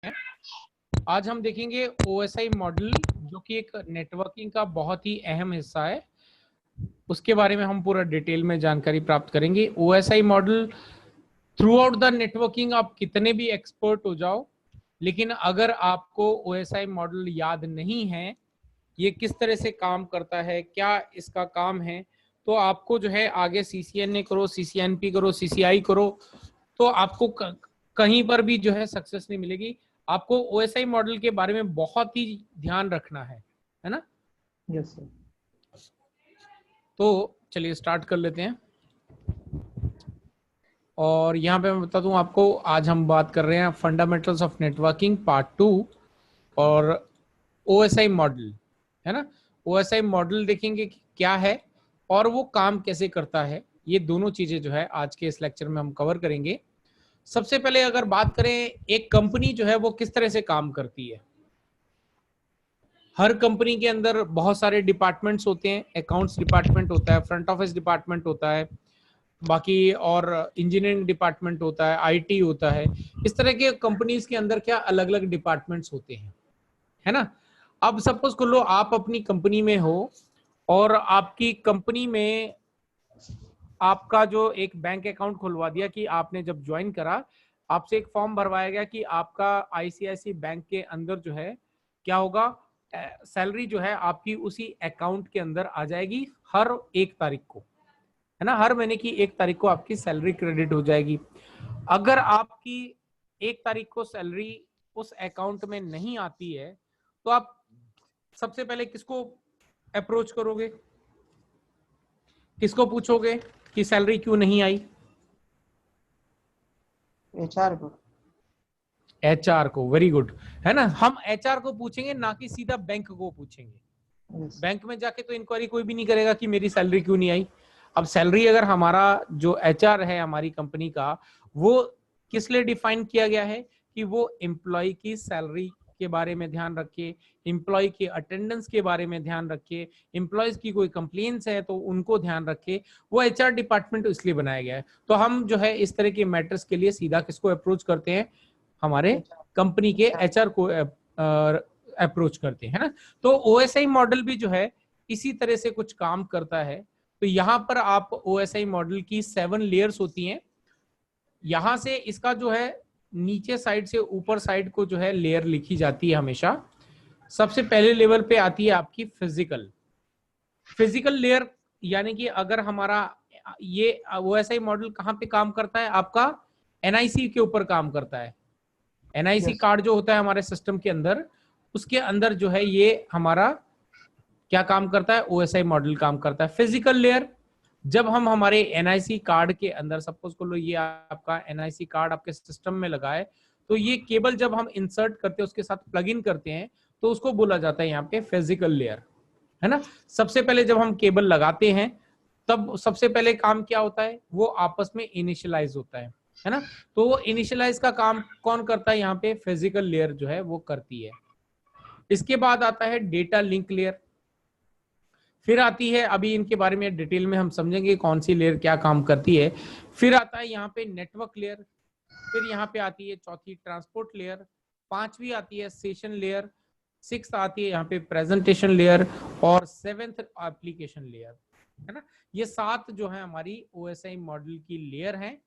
आज हम देखेंगे OSI मॉडल, जो कि एक नेटवर्किंग का बहुत ही अहम हिस्सा है। उसके बारे में हम पूरा डिटेल में जानकारी प्राप्त करेंगे। OSI model through out the networking आप कितने भी एक्सपर्ट हो जाओ, लेकिन अगर आपको OSI मॉडल याद नहीं है, ये किस तरह से काम करता है, क्या इसका काम है, तो आपको जो है आगे CCNA करो, CCNP करो, CCI करो, तो आपको कहीं पर भी जो है सक्सेस नहीं मिलेगी। आपको OSI मॉडल के बारे में बहुत ही ध्यान रखना है ना। Yes sir. तो चलिए स्टार्ट कर लेते हैं। और यहाँ पे मैं बता दूं आपको, आज हम बात कर रहे हैं फंडामेंटल्स ऑफ नेटवर्किंग पार्ट 2 और OSI मॉडल, है ना। OSI मॉडल देखेंगे कि क्या है और वो काम कैसे करता है। ये दोनों चीजें जो है आज के इस लेक्चर में हम कवर करेंगे। सबसे पहले अगर बात करें, एक कंपनी जो है वो किस तरह से काम करती है। हर कंपनी के अंदर बहुत सारे डिपार्टमेंट्स होते हैं। अकाउंट्स डिपार्टमेंट होता है, फ्रंट ऑफिस डिपार्टमेंट होता है, बाकी और इंजीनियरिंग डिपार्टमेंट होता है, IT होता है। इस तरह के कंपनीज के अंदर क्या अलग अलग डिपार्टमेंट्स होते हैं, है ना। अब सपोज कर लो आप अपनी कंपनी में हो और आपकी कंपनी में आपका जो एक बैंक अकाउंट खुलवा दिया कि आपने जब ज्वाइन करा, आपसे एक फॉर्म भरवाया गया कि आपका ICICI बैंक के अंदर जो है क्या होगा, सैलरी जो है आपकी उसी अकाउंट के अंदर आ जाएगी हर 1 तारीख को, है ना। हर महीने की 1 तारीख को आपकी सैलरी क्रेडिट हो जाएगी। अगर आपकी 1 तारीख को सैलरी उस अकाउंट में नहीं आती है, तो आप सबसे पहले किसको अप्रोच करोगे, किसको पूछोगे कि सैलरी क्यों नहीं आई। HR को। HR को, वेरी गुड, है ना। हम HR को पूछेंगे, ना कि सीधा बैंक को पूछेंगे। यस। बैंक में जाके तो इंक्वायरी कोई भी नहीं करेगा कि मेरी सैलरी क्यों नहीं आई। अब सैलरी अगर हमारा जो HR है हमारी कंपनी का, वो किस लिए डिफाइन किया गया है कि वो एम्प्लॉय की सैलरी के बारे में ध्यान रखे, एम्प्लॉय के अटेंडेंस के बारे में ध्यान रखे, एम्प्लॉयज की कोई कंप्लेंट्स है तो उनको ध्यान रखे। वो HR डिपार्टमेंट इसलिए बनाया गया है। तो हम जो है इस तरह के मैटर्स के लिए सीधा किसको अप्रोच करते हैं, हमारे कंपनी के HR को अप्रोच करते हैं, है ना। तो OSI मॉडल भी जो है इसी तरह से कुछ काम करता है। तो यहाँ पर आप OSI मॉडल की 7 लेयर्स होती हैं। यहां से इसका जो है नीचे साइड से ऊपर साइड को जो है लेयर लिखी जाती है हमेशा। सबसे पहले लेवल पे आती है आपकी फिजिकल लेयर, यानी कि अगर हमारा ये OSI मॉडल कहाँ पे काम करता है, आपका NIC के ऊपर काम करता है। NIC कार्ड जो होता है हमारे सिस्टम के अंदर, उसके अंदर जो है ये हमारा क्या काम करता है, OSI मॉडल काम करता है। फिजिकल लेयर, जब हम हमारे NIC कार्ड के अंदर, सपोज कर लो ये आपका NIC कार्ड आपके सिस्टम में लगा है, तो ये केबल जब हम इंसर्ट करते हैं, उसके साथ प्लग इन करते हैं, तो उसको बोला जाता है यहाँ पे फिजिकल लेयर, है ना। सबसे पहले जब हम केबल लगाते हैं, तब सबसे पहले काम क्या होता है, वो आपस में इनिशियलाइज होता है ना। तो वो इनिशियलाइज का काम कौन करता है, यहाँ पे फिजिकल लेयर जो है वो करती है। इसके बाद आता है डेटा लिंक लेयर, फिर आती है, अभी इनके बारे में डिटेल में हम समझेंगे कौन सी लेयर क्या काम करती है। फिर आता है यहाँ पे नेटवर्क लेयर, फिर यहाँ पे आती है चौथी ट्रांसपोर्ट लेयर, पांचवी आती है सेशन लेयर, 6th आती है यहाँ पे प्रेजेंटेशन लेयर, और 7th एप्लीकेशन लेयर, है ना। ये 7 जो है हमारी OSI मॉडल की लेयर हैं,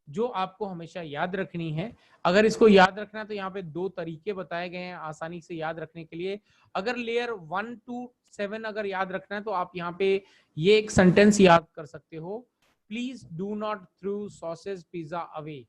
जो आपको हमेशा याद रखनी है। अगर इसको याद रखना है तो यहाँ पे 2 तरीके बताए गए हैं आसानी से याद रखने के लिए। अगर लेयर 1 to 7 अगर याद रखना है, तो आप यहाँ पे ये एक सेंटेंस याद कर सकते हो, please do not through sausage pizza away,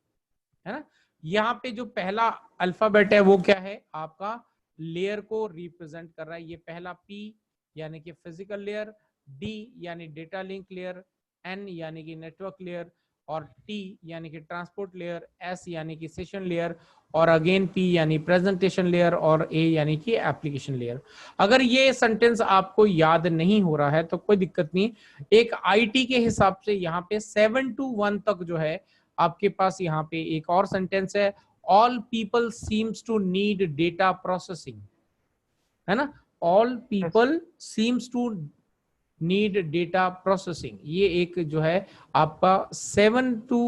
है ना। यहाँ पे जो पहला अल्फाबेट है वो क्या है, आपका लेयर को रिप्रेजेंट कर रहा है। ये पहला P यानी कि फिजिकल लेयर, D यानी डेटा लिंक लेयर, N यानी कि नेटवर्क लेयर, और T यानी कि ट्रांसपोर्ट लेयर, S यानी कि सेशन लेयर, और अगेन P यानी प्रेजेंटेशन लेयर, और A यानी कि एप्लीकेशन लेयर। अगर ये सेंटेंस आपको याद नहीं हो रहा है तो कोई दिक्कत नहीं। एक IT के हिसाब से यहाँ पे 7 to 1 तक जो है आपके पास यहाँ पे एक और सेंटेंस है, all people seems to need data processing, है ना। All people seems to need data processing, ये एक जो है आपका 7 to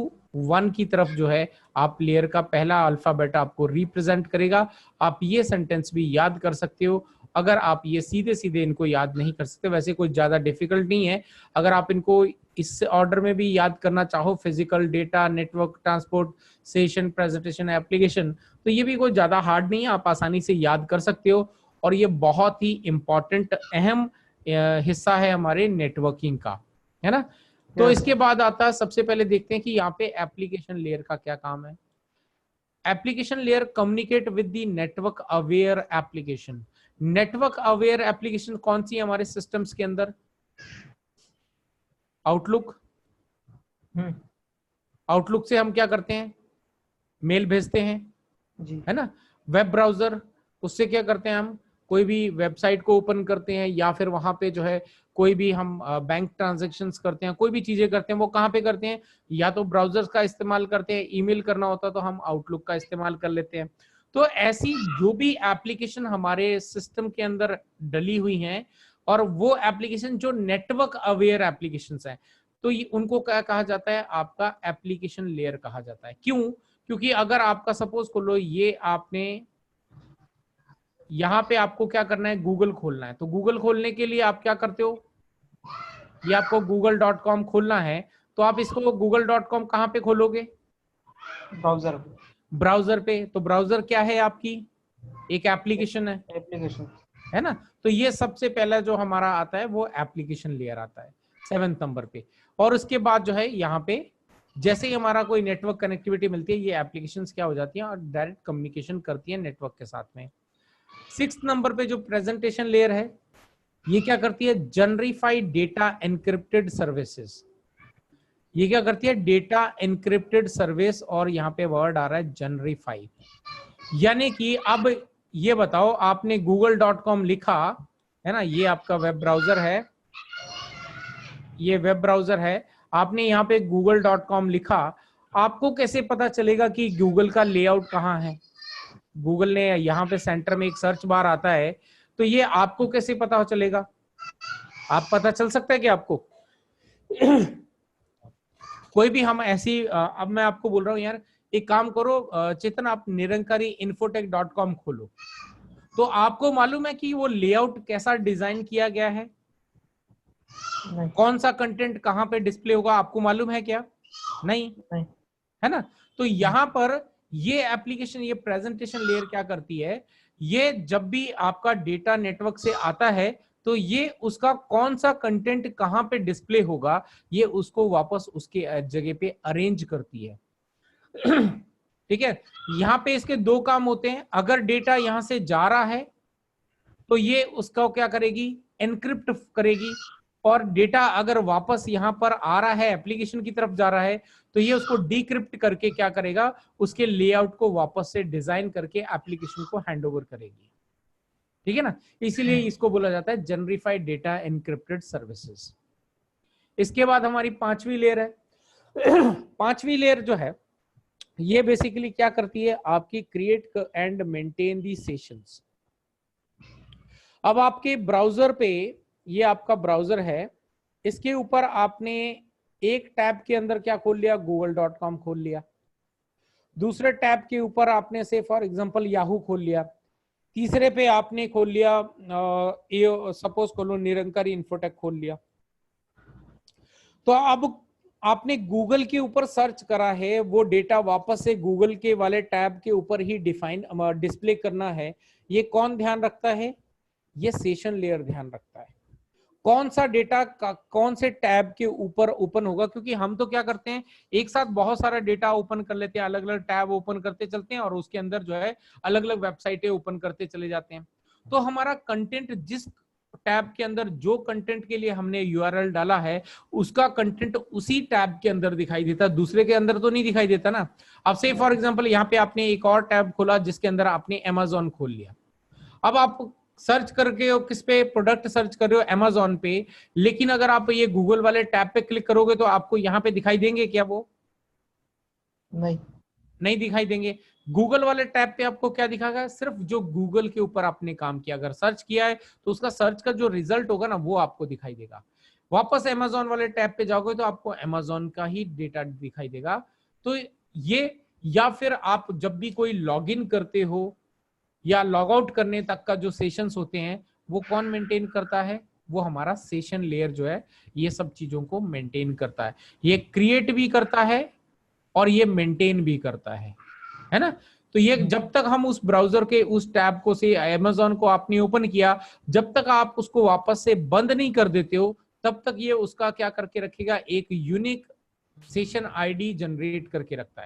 1 की तरफ जो है आप लेयर का पहला अल्फाबेट आपको रिप्रेजेंट करेगा। आप ये सेंटेंस भी याद कर सकते हो। अगर आप ये सीधे सीधे इनको याद नहीं कर सकते, वैसे कोई ज्यादा डिफिकल्ट नहीं है, अगर आप इनको इस ऑर्डर में भी याद करना चाहो, physical, data, network, transport, session, presentation, application, तो ये भी कोई ज्यादा हार्ड नहीं है, आप आसानी से याद कर सकते हो। और ये बहुत ही इंपॉर्टेंट अहम हिस्सा है हमारे नेटवर्किंग का, है ना। तो इसके बाद आता है, सबसे पहले देखते हैं कि यहाँ पे एप्लीकेशन लेयर का क्या काम है। Application layer communicate with the network aware application. Network aware application कौन सी है हमारे सिस्टम्स के अंदर? आउटलुक। आउटलुक से हम क्या करते हैं? मेल भेजते हैं जी, है ना। वेब ब्राउजर, उससे क्या करते हैं हम? कोई भी वेबसाइट को ओपन करते हैं, या फिर वहां पे जो है कोई भी हम बैंक ट्रांजैक्शंस करते हैं, कोई भी चीजें करते हैं, वो कहाँ पे करते हैं? या तो ब्राउजर्स का इस्तेमाल करते हैं, ईमेल करना होता तो हम आउटलुक का इस्तेमाल कर लेते हैं। तो ऐसी जो भी एप्लीकेशन हमारे सिस्टम के अंदर डली हुई हैं, और वो एप्लीकेशन जो नेटवर्क अवेयर एप्लीकेशंस हैं, तो ये उनको क्या कहा जाता है? आपका एप्लीकेशन लेयर कहा जाता है। क्यों? क्योंकि अगर आपका सपोज खोलो, ये आपने यहाँ पे आपको क्या करना है? गूगल खोलना है। तो गूगल खोलने के लिए आप क्या करते हो? ये आपको google.com खोलना है, तो आप इसको google.com कहाँ पे खोलोगे? ब्राउजर। ब्राउजर पे। तो ब्राउजर क्या है? आपकी एक एप्लीकेशन है, है ना। तो ये सबसे पहला जो हमारा आता है वो एप्लीकेशन लेयर आता है 7th नंबर पे। और उसके बाद जो है यहाँ पे जैसे ही हमारा कोई नेटवर्क कनेक्टिविटी मिलती है, ये एप्लीकेशंस क्या हो जाती हैं और डायरेक्ट कम्युनिकेशन करती है नेटवर्क के साथ में। 6th नंबर पे जो प्रेजेंटेशन लेयर है, ये क्या करती है? जनरीफाइड डेटा एनक्रिप्टेड सर्विसेज। ये क्या करती है? डेटा एनक्रिप्टेड सर्विस, और यहाँ पे वर्ड आ रहा है जनरीफाई। यानी कि अब ये बताओ, आपने google.com लिखा है ना, ये आपका वेब ब्राउजर है, ये वेब ब्राउजर है, आपने यहाँ पे google.com लिखा, आपको कैसे पता चलेगा कि गूगल का लेआउट कहाँ है? गूगल ने यहाँ पे सेंटर में एक सर्च बार आता है, तो ये आपको कैसे पता चलेगा? आप पता चल सकता है कि आपको कोई भी हम ऐसी अब मैं आपको बोल रहा हूँ यार, एक काम करो चेतन, आप निरंकारी infotech.com खोलो, तो आपको मालूम है कि वो लेआउट कैसा डिजाइन किया गया है? कौन सा कंटेंट कहां पे डिस्प्ले होगा, आपको मालूम है क्या? नहीं, है ना। तो यहां पर ये एप्लीकेशन, ये प्रेजेंटेशन लेयर क्या करती है? ये जब भी आपका डेटा नेटवर्क से आता है, तो ये उसका कौन सा कंटेंट कहां पे डिस्प्ले होगा, ये उसको वापस उसके जगह पे अरेंज करती है। ठीक है। यहां पे इसके दो काम होते हैं। अगर डेटा यहां से जा रहा है, तो ये उसका क्या करेगी? एनक्रिप्ट करेगी। और डेटा अगर वापस यहां पर आ रहा है, एप्लीकेशन की तरफ जा रहा है, तो ये उसको डिक्रिप्ट करके क्या करेगा? उसके लेआउट को वापस से डिजाइन करके एप्लीकेशन को हैंडओवर करेगी। ठीक है ना। इसीलिए इसको बोला जाता है जनरीफाइड डेटा एनक्रिप्टेड सर्विसेज। इसके बाद हमारी 5वीं लेयर है। 5वीं लेयर जो है, ये बेसिकली क्या करती है? आपकी create and maintain the sessions. अब आपके ब्राउजर पे, ये आपका ब्राउजर है, इसके ऊपर आपने एक टैब के अंदर क्या खोल लिया? google.com खोल लिया। दूसरे टैब के ऊपर आपने से फॉर एग्जांपल याहू खोल लिया। तीसरे पे आपने खोल लिया सपोज खोलो निरंकारी इन्फोटेक खोल लिया। तो अब आपने गूगल के ऊपर सर्च करा है, वो डेटा वापस से गूगल के वाले टैब के ऊपर ही डिफाइन डिस्प्ले करना है। ये कौन ध्यान रखता है? ये सेशन लेयर ध्यान रखता है। कौन सा डेटा कौन से टैब के ऊपर ओपन होगा, क्योंकि हम तो क्या करते हैं, एक साथ बहुत सारा डेटा ओपन कर लेते हैं, अलग अलग टैब ओपन करते चलते हैं, और उसके अंदर जो है अलग अलग वेबसाइटें ओपन करते चले जाते हैं। तो हमारा कंटेंट, जिस टैब के अंदर जो कंटेंट के लिए हमने यूआरएल डाला है, उसका कंटेंट उसी टैब के अंदर दिखाई देता, दूसरे के अंदर तो नहीं दिखाई देता ना। अब से फॉर एग्जांपल यहाँ पे आपने एक और टैब खोला जिसके अंदर आपने अमेज़न खोल लिया। अब आप सर्च करके हो किस पे? प्रोडक्ट सर्च कर रहे हो अमेज़न पे, लेकिन अगर आप ये गूगल वाले टैब पे क्लिक करोगे तो आपको यहाँ पे दिखाई देंगे क्या? वो नहीं दिखाई देंगे। गूगल वाले टैब पे आपको क्या दिखाएगा? सिर्फ जो गूगल के ऊपर आपने काम किया, अगर सर्च किया है तो उसका सर्च का जो रिजल्ट होगा ना, वो आपको दिखाई देगा। वापस अमेज़न वाले टैब पे जाओगे तो आपको अमेज़न का ही डेटा दिखाई देगा। तो ये, या फिर आप जब भी कोई लॉगिन करते हो या लॉग आउट करने तक का जो सेशंस होते हैं वो कौन मेंटेन करता है? वो हमारा सेशन लेयर जो है ये सब चीजों को मेंटेन करता है। ये क्रिएट भी करता है और ये मेंटेन भी करता है ना। तो ये जब तक हम उस ब्राउजर के उस टैब को से अमेज़न को आपने ओपन किया, जब तक आप उसको वापस से बंद नहीं कर देते हो तब तक ये उसका क्या करके रखेगा, एक यूनिक सेशन आईडी जनरेट करके रखता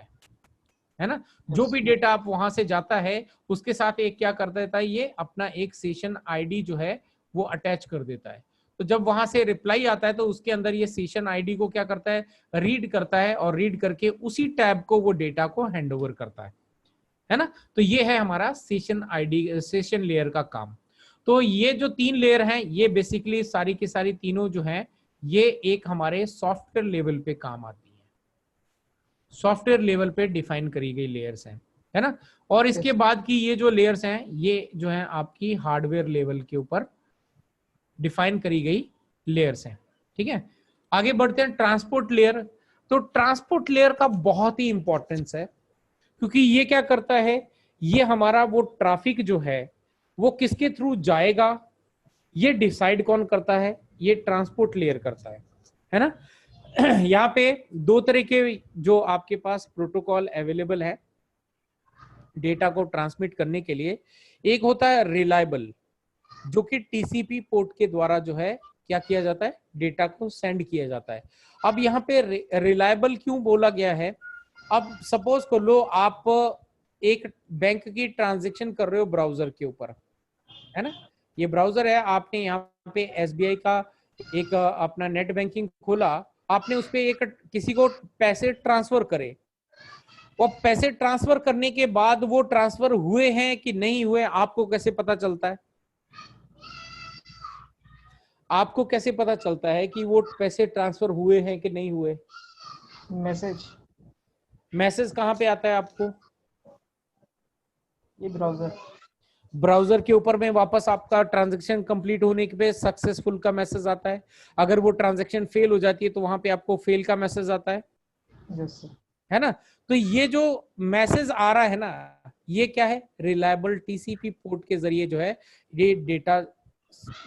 है ना। जो भी डेटा आप वहां से जाता है उसके साथ एक क्या कर देता है, ये अपना एक सेशन आईडी जो है वो अटैच कर देता है। तो जब वहां से रिप्लाई आता है तो उसके अंदर ये सेशन आईडी को क्या करता है, रीड करता है और रीड करके उसी टैब को वो डेटा को हैंड ओवर करता है ना। तो ये है हमारा सेशन आईडी, सेशन लेयर का काम। तो ये जो 3 लेयर हैं ये बेसिकली सारी की सारी तीनों जो हैं ये एक हमारे सॉफ्टवेयर लेवल पे काम आती है, सॉफ्टवेयर लेवल पे डिफाइन करी गई लेयर्स हैं, है ना। और इसके बाद की ये जो लेयर्स हैं ये जो हैं आपकी हार्डवेयर लेवल के ऊपर डिफाइन करी गई लेयर्स हैं, ठीक है। आगे बढ़ते हैं ट्रांसपोर्ट लेयर। तो ट्रांसपोर्ट लेयर का बहुत ही इंपॉर्टेंस है क्योंकि ये क्या करता है, ये हमारा वो ट्रैफिक जो है वो किसके थ्रू जाएगा ये डिसाइड कौन करता है, ये ट्रांसपोर्ट लेयर करता है ना। यहाँ पे 2 तरह के जो आपके पास प्रोटोकॉल अवेलेबल है डेटा को ट्रांसमिट करने के लिए। एक होता है रिलायबल, जो कि टीसीपी पोर्ट के द्वारा जो है क्या किया जाता है, डेटा को सेंड किया जाता है। अब यहाँ पे रिलायबल क्यों बोला गया है, अब सपोज कर लो आप एक बैंक की ट्रांजैक्शन कर रहे हो ब्राउजर के ऊपर, है ना। ये ब्राउजर है, आपने यहाँ पे एसबीआई का एक अपना नेट बैंकिंग खोला, आपने उस पे एक किसी को पैसे ट्रांसफर करे, और पैसे ट्रांसफर करने के बाद वो ट्रांसफर हुए हैं कि नहीं हुए आपको कैसे पता चलता है? आपको कैसे पता चलता है कि वो पैसे ट्रांसफर हुए हैं कि नहीं हुए? मैसेज कहां पे आता है आपको? ये ब्राउजर के ऊपर में वापस आपका ट्रांजैक्शन कंप्लीट होने के पे सक्सेसफुल का मैसेज आता है। अगर वो ट्रांजैक्शन फेल हो जाती है तो वहां पे आपको फेल का मैसेज आता है, है ना। तो ये जो मैसेज आ रहा है ना ये क्या है, रिलायबल टीसीपी पोर्ट के जरिए जो है ये डेटा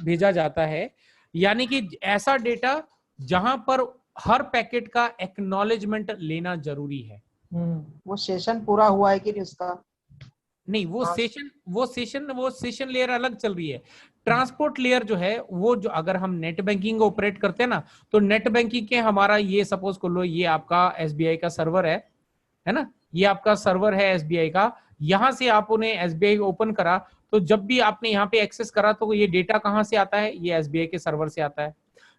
भेजा जाता है। यानी कि ऐसा डेटा जहां पर हर पैकेट का एक्नॉलेजमेंट लेना जरूरी है। वो सेशन पूरा हुआ है कि नहीं उसका नहीं, वो सेशन लेयर अलग चल रही है। ट्रांसपोर्ट लेयर जो है वो, जो अगर हम नेट बैंकिंग ऑपरेट करते हैं ना तो नेट बैंकिंग के हमारा ये सपोज कर लो ये आपका एसबीआई का सर्वर है ना, ये आपका सर्वर है एसबीआई का। यहां से आप उन्हें एसबीआई ओपन करा तो जब भी आपने यहाँ पे एक्सेस करा तो ये डेटा कहां से आता है, ये एसबीआई के सर्वर से आता है।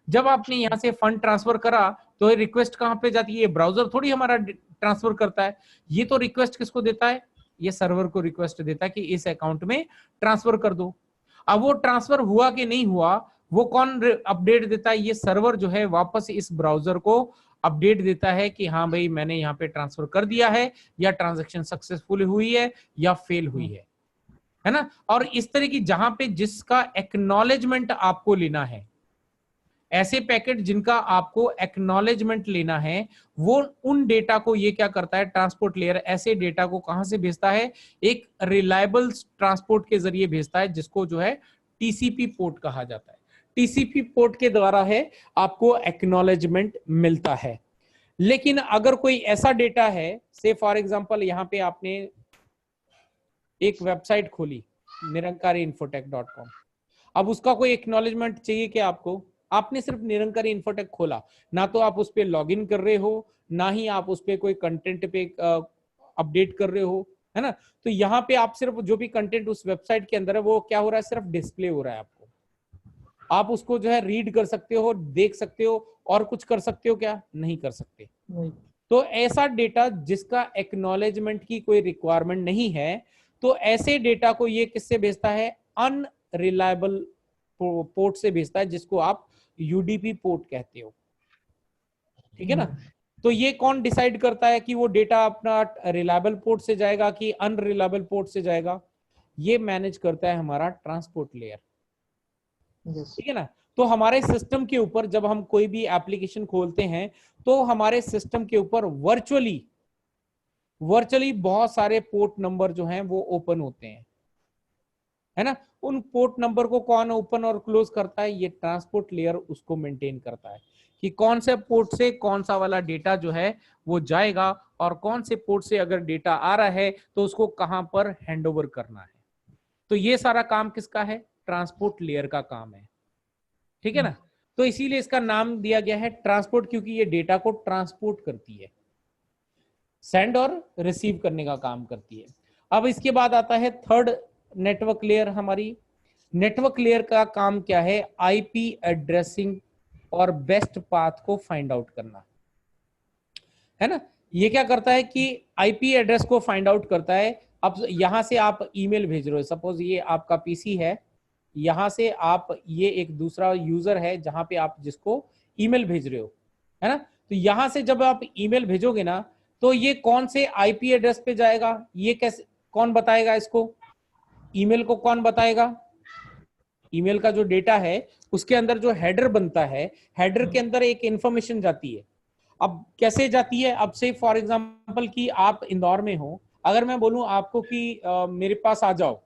जब आपने यहाँ से फंड ट्रांसफर करा तो ये रिक्वेस्ट कहां पे जाती है, ये ब्राउजर थोड़ी हमारा ट्रांसफर करता है, ये तो रिक्वेस्ट किसको देता है, ये सर्वर को रिक्वेस्ट देता है कि इस अकाउंट में ट्रांसफर कर दो। अब वो ट्रांसफर हुआ कि नहीं हुआ वो कौन अपडेट देता है, ये सर्वर जो है वापस इस ब्राउजर को अपडेट देता है कि हाँ भाई मैंने यहाँ पे ट्रांसफर कर दिया है, या ट्रांजैक्शन सक्सेसफुल हुई है या फेल हुई है ना। और इस तरह की जहां पे जिसका एक्नॉलेजमेंट आपको लेना है, ऐसे पैकेट जिनका आपको एक्नॉलेजमेंट लेना है, वो उन डेटा को ये क्या करता है, ट्रांसपोर्ट लेयर ऐसे डेटा को कहां से भेजता है, एक रिलायबल ट्रांसपोर्ट के जरिए भेजता है जिसको जो है टीसीपी पोर्ट कहा जाता है। टीसीपी पोर्ट के द्वारा है आपको एक्नॉलेजमेंट मिलता है। लेकिन अगर कोई ऐसा डेटा है, से फॉर एग्जांपल यहां पे आपने एक वेबसाइट खोली nirankarinfotech.com, अब उसका कोई एक्नॉलेजमेंट चाहिए क्या आपको, आपने सिर्फ निरंकारी इन्फोटेक खोला, ना तो आप उस पर लॉग इन कर रहे हो ना ही आप उस पर कोई कंटेंट पे अपडेट कर रहे हो, है ना। तो यहाँ पे आप सिर्फ जो भी कंटेंट उस वेबसाइट के अंदर है वो क्या हो रहा है, सिर्फ डिस्प्ले हो रहा है आपको, आप उसको जो है रीड कर सकते हो, देख सकते हो, और कुछ कर सकते हो क्या, नहीं कर सकते। तो ऐसा डेटा जिसका एक्नॉलेजमेंट की कोई रिक्वायरमेंट नहीं है, तो ऐसे डेटा को ये किससे भेजता है, अनरिलायबल पोर्ट से भेजता है जिसको आप यूडीपी पोर्ट कहते हो, ठीक है ना। तो ये कौन डिसाइड करता है कि वो डेटा अपना रिलायबल पोर्ट से जाएगा कि अनरिलायबल पोर्ट से जाएगा, ये मैनेज करता है हमारा ट्रांसपोर्ट लेयर, ठीक है ना। तो हमारे सिस्टम के ऊपर जब हम कोई भी एप्लीकेशन खोलते हैं तो हमारे सिस्टम के ऊपर वर्चुअली वर्चुअली बहुत सारे पोर्ट नंबर जो हैं वो ओपन होते हैं, है ना। उन पोर्ट नंबर को कौन ओपन और क्लोज करता है, ये ट्रांसपोर्ट लेयर उसको मेंटेन करता है कि कौन से पोर्ट से कौन सा वाला डेटा जो है वो जाएगा, और कौन से पोर्ट से अगर डेटा आ रहा है तो उसको कहां पर हैंडओवर करना है। तो ये सारा काम किसका है, ट्रांसपोर्ट लेयर का काम है, ठीक है ना। तो इसीलिए इसका नाम दिया गया है ट्रांसपोर्ट, क्योंकि ये डेटा को ट्रांसपोर्ट करती है, सेंड और रिसीव करने का काम करती है। अब इसके बाद आता है थर्ड नेटवर्क लेयर हमारी। नेटवर्क लेयर का काम क्या है, आईपी एड्रेसिंग और बेस्ट पाथ को फाइंड आउट करना, है ना। ये क्या करता है कि आईपी एड्रेस को फाइंड आउट करता है। अब यहां से आप ईमेल भेज रहे हो, सपोज ये आपका पीसी है, यहां से आप, ये एक दूसरा यूजर है जहां पे आप जिसको ईमेल भेज रहे हो, है ना। तो यहां से जब आप ईमेल भेजोगे ना, तो ये कौन से आईपी एड्रेस पे जाएगा, ये कैसे, कौन बताएगा इसको, ईमेल को कौन बताएगा। ईमेल का जो डेटा है उसके अंदर जो हेडर बनता है, हेडर के अंदर एक इंफॉर्मेशन जाती है। अब कैसे जाती है, अब से फॉर एग्जांपल कि आप इंदौर में हो, अगर मैं बोलूं आपको कि मेरे पास आ जाओ,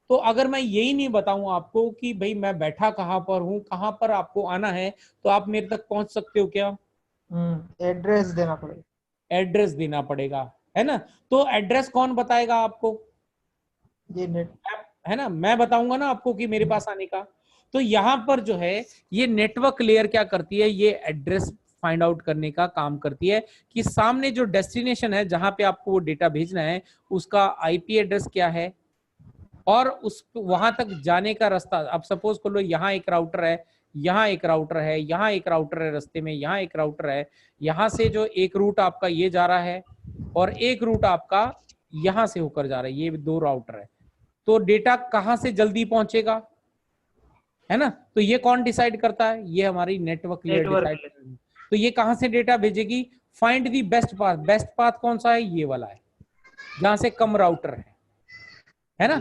तो अगर मैं यही नहीं बताऊं आपको कि भाई मैं बैठा कहां पर हूं, कहां पर आपको आना है, तो आप मेरे तक पहुंच सकते हो क्या। एड्रेस देना पड़ेगा, एड्रेस देना पड़ेगा, है ना। तो एड्रेस कौन बताएगा आपको, ये नेट, है ना, मैं बताऊंगा ना आपको कि मेरे पास आने का। तो यहां पर जो है ये नेटवर्क लेयर क्या करती है, ये एड्रेस फाइंड आउट करने का काम करती है कि सामने जो डेस्टिनेशन है जहां पे आपको वो डेटा भेजना है उसका आईपी एड्रेस क्या है, और उस वहां तक जाने का रास्ता। अब सपोज कर लो यहाँ एक राउटर है, यहाँ एक राउटर है, यहाँ एक राउटर है, रास्ते में यहाँ एक राउटर है, यहाँ से जो एक रूट आपका ये जा रहा है और एक रूट आपका यहाँ से होकर जा रहा है, ये दो राउटर है। तो डेटा कहां से जल्दी पहुंचेगा, है ना। तो ये कौन डिसाइड करता है, ये हमारी नेटवर्क लेयर डिसाइड करती है। तो ये कहां से डेटा भेजेगी, find the best path. Best path कौन सा है, ये वाला है जहां से कम राउटर है ना।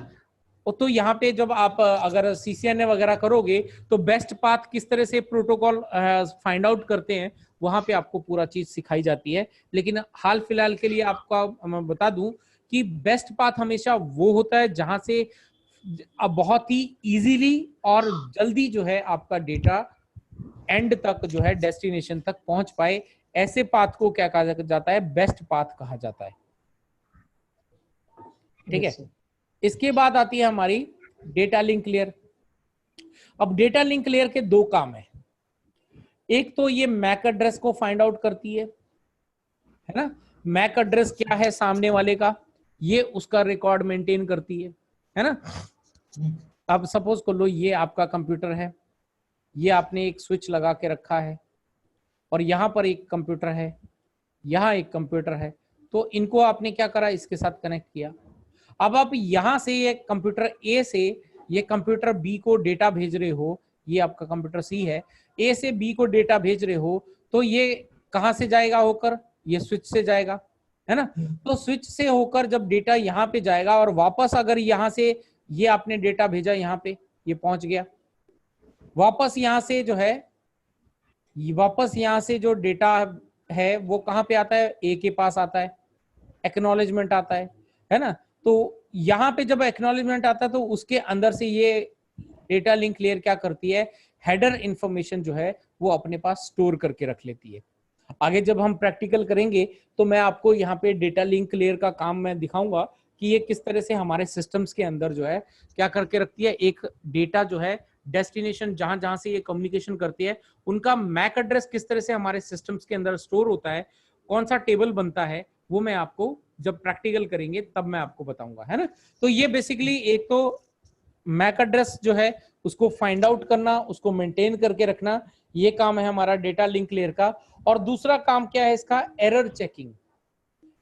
तो यहाँ पे जब आप अगर सीसीएनए वगैरह करोगे तो बेस्ट पाथ किस तरह से प्रोटोकॉल फाइंड आउट करते हैं, वहां पे आपको पूरा चीज सिखाई जाती है। लेकिन हाल फिलहाल के लिए आपको मैं बता दूं कि बेस्ट पाथ हमेशा वो होता है जहां से अब बहुत ही इजीली और जल्दी जो है आपका डेटा एंड तक जो है डेस्टिनेशन तक पहुंच पाए। ऐसे पाथ को क्या कहा जाता है, बेस्ट पाथ कहा जाता है, ठीक है। इसके बाद आती है हमारी डेटा लिंक लेयर। अब डेटा लिंक लेयर के दो काम है, एक तो ये मैक एड्रेस को फाइंड आउट करती है ना। मैक एड्रेस क्या है सामने वाले का, ये उसका रिकॉर्ड मेंटेन करती है ना। अब सपोज कर लो ये आपका कंप्यूटर है, ये आपने एक स्विच लगा के रखा है, और यहां पर एक कंप्यूटर है, यहाँ एक कंप्यूटर है। तो इनको आपने क्या करा, इसके साथ कनेक्ट किया। अब आप यहां से ये कंप्यूटर ए से ये कंप्यूटर बी को डेटा भेज रहे हो, ये आपका कंप्यूटर सी है, ए से बी को डेटा भेज रहे हो, तो ये कहां से जाएगा होकर, ये स्विच से जाएगा, है ना। तो स्विच से होकर जब डेटा यहाँ पे जाएगा और वापस अगर यहाँ से ये आपने डेटा भेजा यहाँ पे, ये पहुंच गया वापस, यहाँ से जो है वापस यहाँ से जो डेटा है वो कहाँ पे आता है, ए के पास आता है, एक्नॉलेजमेंट आता है ना। तो यहाँ पे जब एक्नॉलेजमेंट आता है तो उसके अंदर से ये डेटा लिंक लेयर क्या करती है, हेडर इंफॉर्मेशन जो है वो अपने पास स्टोर करके रख लेती है। आगे जब हम प्रैक्टिकल करेंगे तो मैं आपको यहाँ पे डेटा लिंक लेयर का काम मैं दिखाऊंगा कि ये किस तरह से हमारे सिस्टम्स के अंदर जो है क्या करके रखती है। एक डेटा जो है डेस्टिनेशन जहां जहां से ये कम्युनिकेशन करती है उनका मैक एड्रेस किस तरह से हमारे सिस्टम्स के अंदर स्टोर होता है, कौन सा टेबल बनता है, वो मैं आपको जब प्रैक्टिकल करेंगे तब मैं आपको बताऊंगा, है ना। तो ये बेसिकली एक तो मैक एड्रेस जो है उसको फाइंड आउट करना, उसको मेंटेन करके रखना, ये काम है हमारा डेटा लिंक लेयर का। और दूसरा काम क्या है इसका, एरर चेकिंग।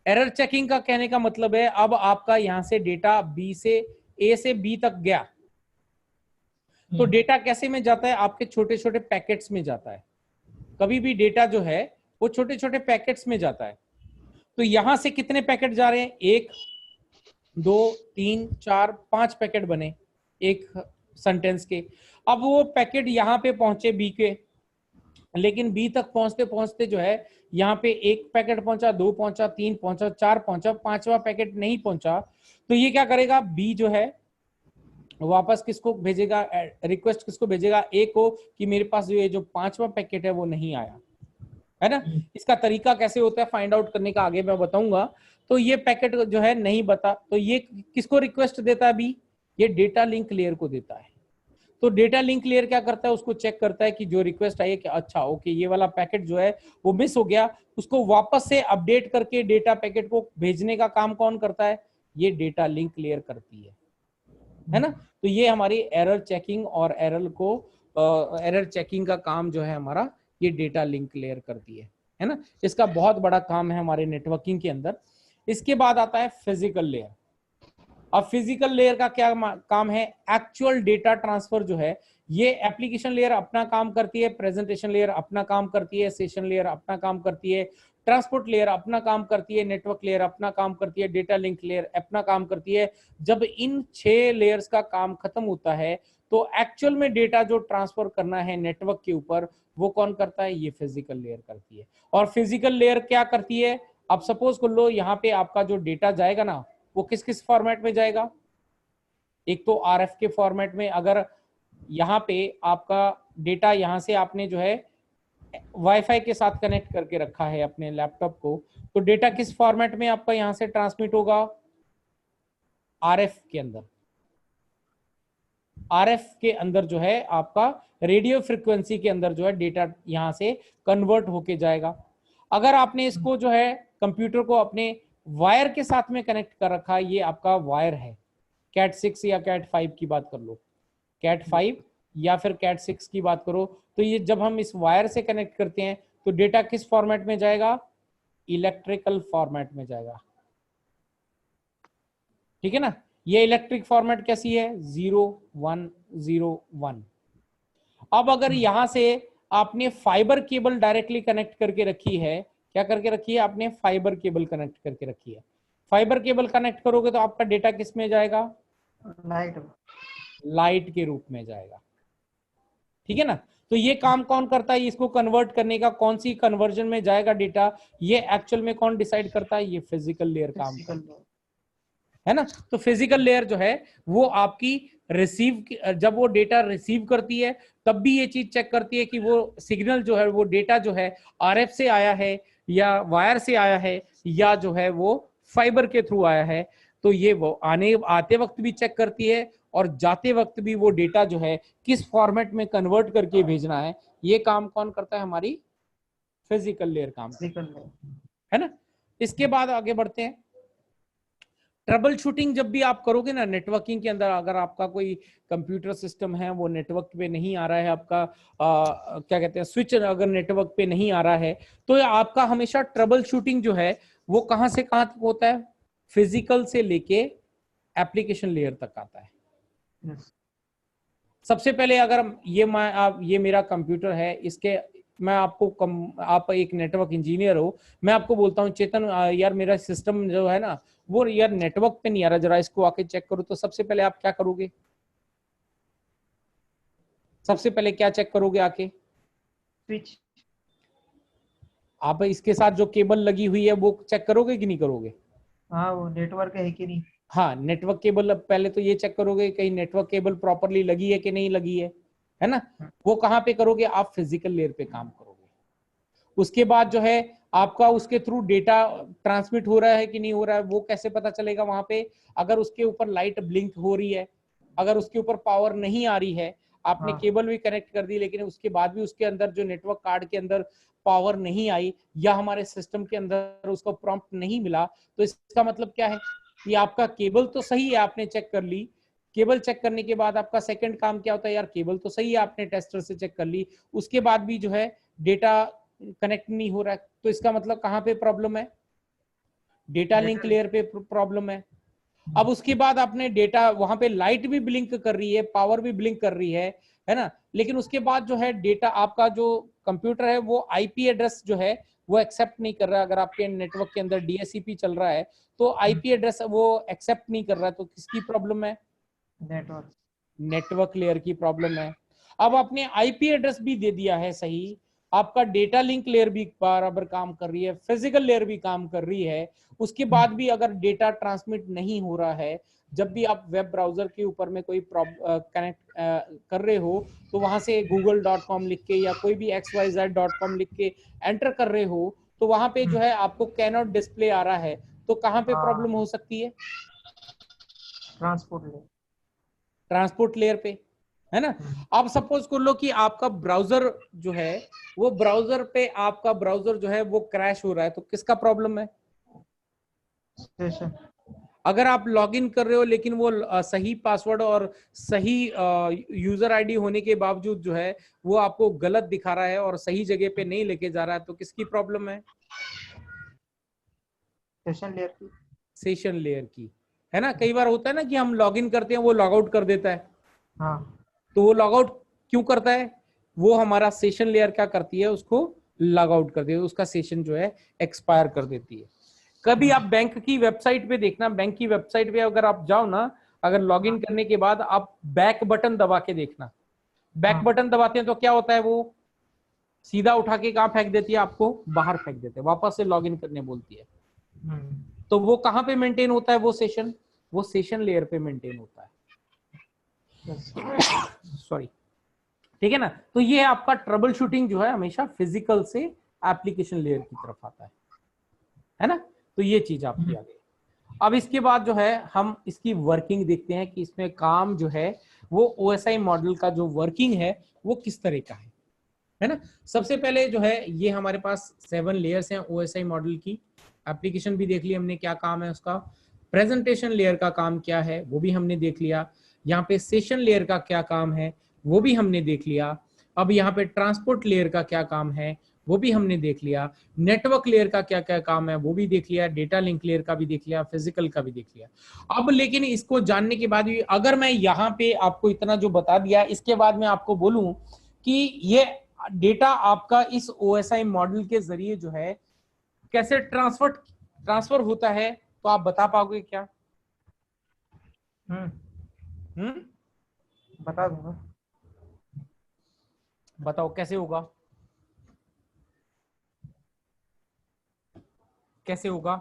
एरर चेकिंग का कहने का मतलब है अब आपका यहां से डेटा बी से ए से बी तक गया, तो डेटा कैसे में जाता है, आपके छोटे छोटे पैकेट्स में जाता है। कभी भी डेटा जो है वो छोटे छोटे पैकेट्स में जाता है। तो यहां से कितने पैकेट जा रहे हैं, 1 2 3 4 5 पैकेट बने एक सेंटेंस के। अब वो पैकेट यहां पे पहुंचे बी के, लेकिन बी तक पहुंचते पहुंचते जो है यहाँ पे एक पैकेट पहुंचा, 2 पहुंचा, 3 पहुंचा, 4 पहुंचा, 5वां पैकेट नहीं पहुंचा। तो ये क्या करेगा, बी जो है वापस किसको भेजेगा, रिक्वेस्ट किसको भेजेगा, ए को, कि मेरे पास ये जो 5वां पैकेट है वो नहीं आया, है ना। इसका तरीका कैसे होता है फाइंड आउट करने का आगे मैं बताऊंगा। तो ये पैकेट जो है नहीं बता, तो ये किसको रिक्वेस्ट देता है बी, ये डेटा लिंक लेयर को देता है। तो डेटा लिंक लेयर क्या करता है, उसको चेक करता है कि जो रिक्वेस्ट आई है कि अच्छा ओके ये वाला पैकेट जो है वो मिस हो गया, उसको वापस से अपडेट करके डेटा पैकेट को भेजने का काम कौन करता है, ये डेटा लिंक लेयर करती है ना। तो ये हमारी एरर चेकिंग और एरर चेकिंग का काम जो है हमारा, ये डेटा लिंक लेयर करती है ना। इसका बहुत बड़ा काम है हमारे नेटवर्किंग के अंदर। इसके बाद आता है फिजिकल लेयर। अब फिजिकल लेयर का क्या काम है, एक्चुअल डेटा ट्रांसफर जो है ये एप्लीकेशन लेयर अपना काम करती है, प्रेजेंटेशन लेयर अपना काम करती है, सेशन लेयर अपना काम करती है, ट्रांसपोर्ट लेयर अपना काम करती है, नेटवर्क लेयर अपना काम करती है, डेटा लिंक लेयर अपना काम करती है। जब इन 6 लेयर्स का काम खत्म होता है तो एक्चुअल में डेटा जो ट्रांसफर करना है नेटवर्क के ऊपर वो कौन करता है, ये फिजिकल लेयर करती है। और फिजिकल लेयर क्या करती है, अब सपोज कर लो यहाँ पे आपका जो डेटा जाएगा ना वो किस किस फॉर्मेट में जाएगा, एक तो आरएफ के फॉर्मेट में। अगर यहाँ पे आपका डेटा यहाँ से आपने जो है वाईफाई के साथ कनेक्ट करके रखा है अपने लैपटॉप को, तो डेटा किस फॉर्मेट में आपका यहाँ से ट्रांसमिट होगा, आरएफ के अंदर। आरएफ के अंदर जो है आपका रेडियो फ्रिक्वेंसी के अंदर जो है डेटा यहाँ से कन्वर्ट होके जाएगा। अगर आपने इसको जो है कंप्यूटर को अपने वायर के साथ में कनेक्ट कर रखा है, ये आपका वायर है, कैट 6 या कैट 5 की बात कर लो, कैट 5 या फिर कैट 6 की बात करो, तो ये जब हम इस वायर से कनेक्ट करते हैं तो डेटा किस फॉर्मेट में जाएगा, इलेक्ट्रिकल फॉर्मेट में जाएगा, ठीक है ना। ये इलेक्ट्रिक फॉर्मेट कैसी है, 0101। अब अगर यहां से आपने फाइबर केबल डायरेक्टली कनेक्ट करके रखी है, क्या करके रखी है आपने, फाइबर केबल कनेक्ट करके रखी है, फाइबर केबल कनेक्ट करोगे तो आपका डेटा किस में जाएगा, लाइट के रूप में जाएगा, ठीक है ना। तो ये काम कौन करता है, इसको कन्वर्ट करने का, कौन सी कन्वर्जन में जाएगा डेटा, ये एक्चुअल में कौन डिसाइड करता है, ये फिजिकल लेयर काम करता है ना। तो फिजिकल लेयर जो है वो आपकी जब वो डेटा रिसीव करती है तब भी ये चीज चेक करती है कि वो सिग्नल जो है, वो डेटा जो है आरएफ से आया है या वायर से आया है या जो है वो फाइबर के थ्रू आया है। तो ये वो आते वक्त भी चेक करती है और जाते वक्त भी वो डेटा जो है किस फॉर्मेट में कन्वर्ट करके भेजना है, ये काम कौन करता है, हमारी फिजिकल लेयर काम है ना। इसके बाद आगे बढ़ते हैं। ट्रबल शूटिंग जब भी आप करोगे ना नेटवर्किंग के अंदर, अगर आपका कोई कंप्यूटर सिस्टम है वो नेटवर्क पे नहीं आ रहा है, आपका क्या कहते हैं स्विच अगर नेटवर्क पे नहीं आ रहा है, तो आपका हमेशा ट्रबल शूटिंग जो है वो कहां से कहां तक होता है, फिजिकल से लेके एप्लीकेशन लेयर तक आता है। सबसे पहले अगर ये मेरा कंप्यूटर है, इसके मैं आप एक नेटवर्क इंजीनियर हो, मैं आपको बोलता हूँ चेतन यार मेरा सिस्टम जो है ना वो यार नेटवर्क पे नहीं आ रहा, जरा इसको आके चेक करो, तो सबसे पहले आप क्या करोगे, सबसे पहले क्या चेक करोगे आके, स्विच। आप इसके साथ जो केबल लगी हुई है वो चेक करोगे कि नहीं करोगे, हाँ वो नेटवर्क है कि नहीं, हाँ नेटवर्क केबल पहले तो ये चेक करोगे कहीं नेटवर्क केबल प्रॉपरली लगी है कि नहीं लगी है ना। वो कहाँ पे करोगे, आप फिजिकल लेयर पे काम करोगे। उसके बाद जो है आपका उसके थ्रू डेटा ट्रांसमिट हो रहा है कि नहीं हो रहा है, वो कैसे पता चलेगा वहां पे, अगर उसके ऊपर लाइट ब्लिंक हो रही है, अगर उसके ऊपर पावर नहीं आ रही है, आपने केबल भी कनेक्ट कर दी लेकिन उसके बाद भी उसके अंदर जो नेटवर्क कार्ड के अंदर पावर नहीं आई या हमारे सिस्टम के अंदर उसको प्रॉम्प्ट नहीं मिला, तो इसका मतलब क्या है, ये आपका केबल तो सही है, आपने चेक कर ली, केबल चेक करने के बाद आपका सेकंड काम क्या होता है, यार केबल तो सही है, आपने टेस्टर से चेक कर ली, उसके बाद भी जो है डेटा कनेक्ट नहीं हो रहा है, तो इसका मतलब कहां पे प्रॉब्लम है, डेटा लिंक लेयर पे प्रॉब्लम है। अब उसके बाद आपने डेटा वहां पे लाइट भी ब्लिंक कर रही है, पावर भी ब्लिंक कर रही है ना, लेकिन उसके बाद जो है डेटा आपका जो कंप्यूटर है वो आईपी एड्रेस जो है वो एक्सेप्ट नहीं कर रहा है, अगर आपके नेटवर्क के अंदर डीएससीपी चल रहा है तो आईपी एड्रेस वो एक्सेप्ट नहीं कर रहा है, तो किसकी प्रॉब्लम है, नेटवर्क लेयर की प्रॉब्लम है। अब आपने आईपी एड्रेस भी दे दिया है सही, आपका डेटा लिंक लेयर भी बराबर काम कर रही है, फिजिकल लेयर भी काम कर रही है, उसके बाद भी अगर डेटा ट्रांसमिट नहीं हो रहा है, जब भी आप वेब ब्राउजर के ऊपर में कोई कनेक्ट कर रहे हो, तो वहां से google.com लिख के या कोई भी xyz.com लिख के एंटर कर रहे हो, तो वहां पे जो है आपको कैन नॉट डिस्प्ले आ रहा है, तो कहां पे प्रॉब्लम हो सकती है? Transport layer. ट्रांसपोर्ट लेयर पे, है ना। अब सपोज कर लो कि आपका ब्राउजर जो है, वो ब्राउजर पे आपका ब्राउजर जो है वो क्रैश हो रहा है, तो किसका प्रॉब्लम है? सेशन। अगर आप लॉगिन कर रहे हो लेकिन वो सही पासवर्ड और सही यूजर आईडी होने के बावजूद जो है वो आपको गलत दिखा रहा है और सही जगह पे नहीं लेके जा रहा है, तो किसकी प्रॉब्लम है? सेशन लेयर की। सेशन लेयर की, है ना। कई बार होता है ना कि हम लॉगिन करते हैं, वो लॉग आउट कर देता है, हाँ। तो वो लॉग आउट क्यों करता है? वो हमारा सेशन लेयर क्या करती है, उसको लॉग आउट कर देती है, उसका सेशन जो है एक्सपायर कर देती है। कभी आप बैंक की वेबसाइट पे देखना, बैंक की वेबसाइट पे अगर आप जाओ ना, अगर लॉगिन करने के बाद आप बैक बटन दबा के देखना, बैक बटन दबाते हैं तो क्या होता है, वो सीधा उठा के कहां फेंक देती है, आपको बाहर फेंक देते हैं, वापस से लॉगिन करने बोलती है। तो वो कहां पे मेंटेन होता है वो सेशन? वो सेशन लेयर पे मेंटेन होता है। सॉरी, ठीक है ना। तो ये आपका ट्रबल शूटिंग जो है हमेशा फिजिकल से एप्लीकेशन लेयर की तरफ आता है ना। तो ये चीज आपकी आ गई। अब इसके बाद जो है हम इसकी वर्किंग देखते हैं कि इसमें काम जो है वो ओएसआई मॉडल का जो वर्किंग है वो किस तरह का है ना। सबसे पहले जो है ये हमारे पास 7 लेयर्स हैं ओएसआई मॉडल की। एप्लीकेशन भी देख लिया हमने क्या काम है उसका, प्रेजेंटेशन लेयर का काम क्या है वो भी हमने देख लिया, यहाँ पे सेशन लेयर का क्या काम है वो भी हमने देख लिया। अब यहाँ पे ट्रांसपोर्ट लेयर का क्या काम है वो भी हमने देख लिया, नेटवर्क लेयर का क्या क्या काम है वो भी देख लिया, डेटा लिंक लेयर का भी देख लिया, फिजिकल का भी देख लिया। अब लेकिन इसको जानने के बाद भी अगर मैं यहाँ पे आपको इतना जो बता दिया, इसके बाद मैं आपको बोलूं कि ये डेटा आपका इस ओएसआई मॉडल के जरिए जो है कैसे ट्रांसफर होता है, तो आप बता पाओगे क्या? बता दूंगा। बताओ कैसे होगा, कैसे होगा?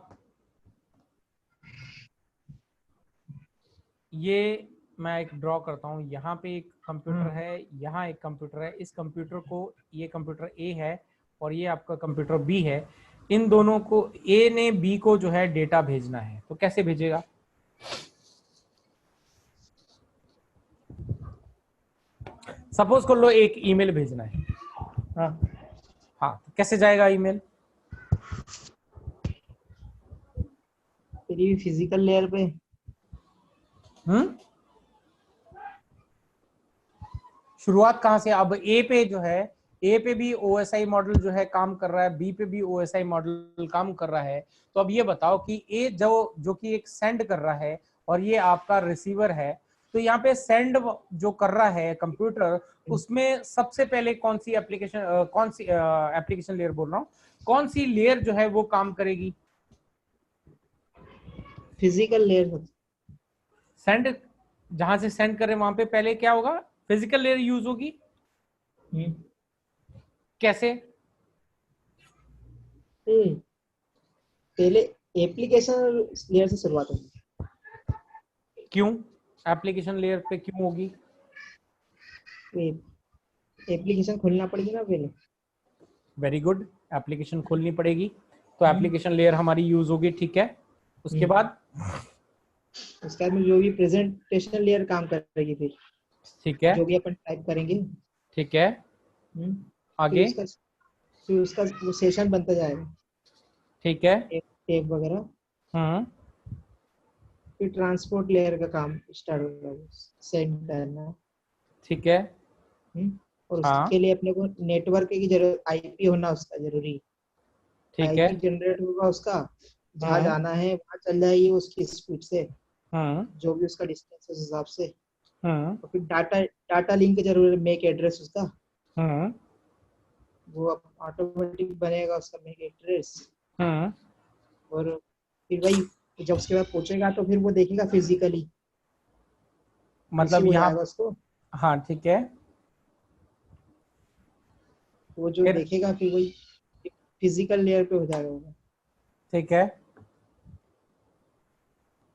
ये मैं एक ड्रॉ करता हूं, यहाँ पे एक कंप्यूटर है, यहाँ एक कंप्यूटर है, इस कंप्यूटर को, ये कंप्यूटर ए है और ये आपका कंप्यूटर बी है, इन दोनों को, ए ने बी को जो है डेटा भेजना है, तो कैसे भेजेगा? सपोज कर लो एक ईमेल भेजना है, हाँ। हाँ, तो कैसे जाएगा ईमेल? फिर ये फिजिकल लेयर पे। शुरुआत कहां से? अब ए पे जो है, ए पे भी ओएसआई मॉडल जो है काम कर रहा है, बी पे भी ओएसआई मॉडल काम कर रहा है। तो अब ये बताओ कि ए जो कि एक सेंड कर रहा है और ये आपका रिसीवर है, तो यहाँ पे सेंड जो कर रहा है कंप्यूटर, उसमें सबसे पहले कौन सी एप्लीकेशन लेयर बोल रहा हूँ, कौन सी लेयर जो है वो काम करेगी? Physical layer. सेंड, जहां से सेंड करे वहां पे पहले क्या होगा? फिजिकल लेयर यूज होगी। कैसे? पहले एप्लीकेशन लेयर से शुरुआत होगी। क्यों एप्लीकेशन लेयर पे क्यों होगी? एप्लीकेशन खोलना पड़ेगी ना पहले। वेरी गुड, एप्लीकेशन खोलनी पड़ेगी, तो एप्लीकेशन लेयर हमारी यूज होगी, ठीक है। उसके बाद में जो भी प्रेजेंटेशन लेयर काम करेगी फिर, ठीक है, जो भी अपन टाइप करेंगे, ठीक है। आगे फिर उसका वो सेशन बनता जाएगा, ठीक है, टेप वगैरह। फिर ट्रांसपोर्ट लेयर का काम स्टार्ट होगा, सेंड करना, ठीक है। और उसके लिए अपने को नेटवर्क की जरूरत, आईपी होना उसका जरूरी, ठीक है। आईपी जनरेट होगा उसका, जहाँ जाना है वहाँ चल जाएगी उसकी स्पीड से, जो भी उसका डिस्टेंस है उस हिसाब से। और फिर डाटा लिंक की जरूरत है, मेक एड्रेस उसका, वो ऑटोमेटिक बनेगा उसका मेक एड्रेस। और फिर वही जब उसके बाद पहुंचेगा तो फिर वो देखेगा फिजिकली, मतलब यहाँ उसको। हाँ, ठीक है। वो जो देखेगा फिर वही फिजिकल लेयर पे हो जाएगा वो। ठीक है,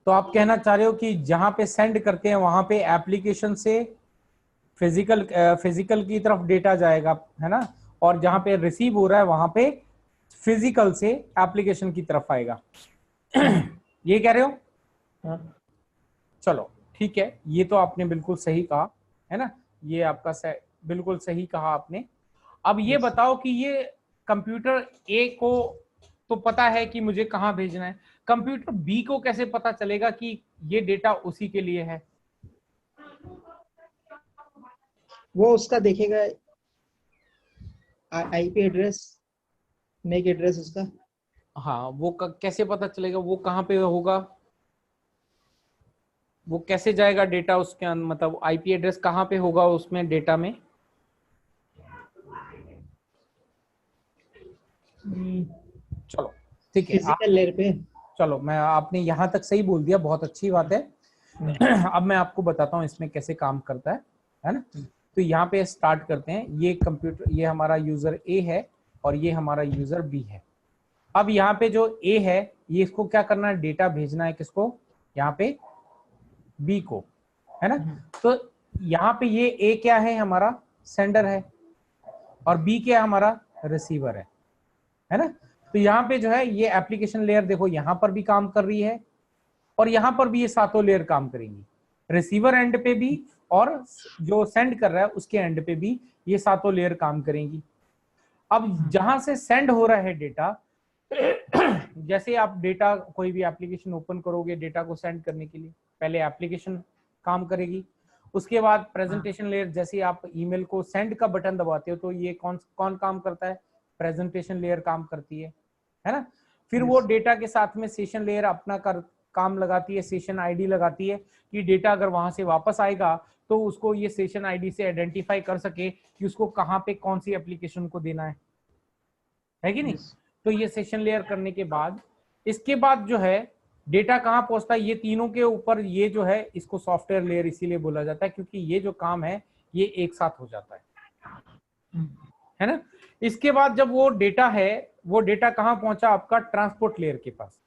तो आप कहना चाह रहे हो कि जहां पे सेंड करते हैं वहां पे एप्लीकेशन से फिजिकल की तरफ डेटा जाएगा, है ना, और जहां पे रिसीव हो रहा है वहां पे फिजिकल से एप्लीकेशन की तरफ आएगा। ये कह रहे हो? हाँ। चलो ठीक है, ये तो आपने बिल्कुल सही कहा, है ना, ये आपका बिल्कुल सही कहा आपने। अब ये बताओ कि ये कंप्यूटर ए को तो पता है कि मुझे कहां भेजना है, कंप्यूटर बी को कैसे पता चलेगा कि ये डेटा उसी के लिए है? वो उसका देखेगा आईपी एड्रेस, मेक एड्रेस उसका। हाँ, वो कैसे पता चलेगा वो कहाँ पे होगा? वो कैसे जाएगा डेटा उसके मतलब आईपी एड्रेस कहाँ पे होगा उसमें डेटा में? चलो ठीक है, फिजिकल लेयर पे। चलो मैं आपने यहाँ तक सही बोल दिया, बहुत अच्छी बात है। अब मैं आपको बताता हूँ इसमें कैसे काम करता है ना। तो यहाँ पे स्टार्ट करते हैं, ये कंप्यूटर, ये हमारा यूजर ए है और ये हमारा यूजर बी है। अब यहाँ पे जो ए है ये इसको क्या करना है, डेटा भेजना है किसको, यहाँ पे बी को, है ना। तो यहाँ पे ये ए क्या है, हमारा सेंडर है, और बी क्या हमारा रिसीवर है ना। तो यहाँ पे जो है ये एप्लीकेशन लेयर देखो यहाँ पर भी काम कर रही है और यहाँ पर भी ये सातों लेयर काम करेंगी, रिसीवर एंड पे भी और जो सेंड कर रहा है उसके एंड पे भी ये सातों लेयर काम करेंगी। अब जहां से सेंड हो रहा है डेटा, जैसे आप डेटा कोई भी एप्लीकेशन ओपन करोगे डेटा को सेंड करने के लिए, पहले एप्लीकेशन काम करेगी, उसके बाद प्रेजेंटेशन लेयर, जैसे आप ईमेल को सेंड का बटन दबाते हो तो ये कौन कौन काम करता है, प्रेजेंटेशन लेयर काम करती है ना। फिर वो डेटा के साथ में सेशन लेयर अपना काम लगाती है, सेशन आईडी लगाती है कि डेटा अगर वहां से वापस आएगा तो उसको ये सेशन आईडी से आइडेंटिफाई कर सके कि उसको कहाँ पे कौन सी एप्लीकेशन को देना है कि नहीं। तो ये सेशन लेयर करने के बाद, इसके बाद जो है डेटा कहाँ पहुंचता है, ये तीनों के ऊपर, ये जो है इसको सॉफ्टवेयर लेयर इसीलिए बोला जाता है क्योंकि ये जो काम है ये एक साथ हो जाता है ना। इसके बाद जब वो डेटा है, वो डेटा कहाँ पहुंचा आपका, ट्रांसपोर्ट लेयर के पास।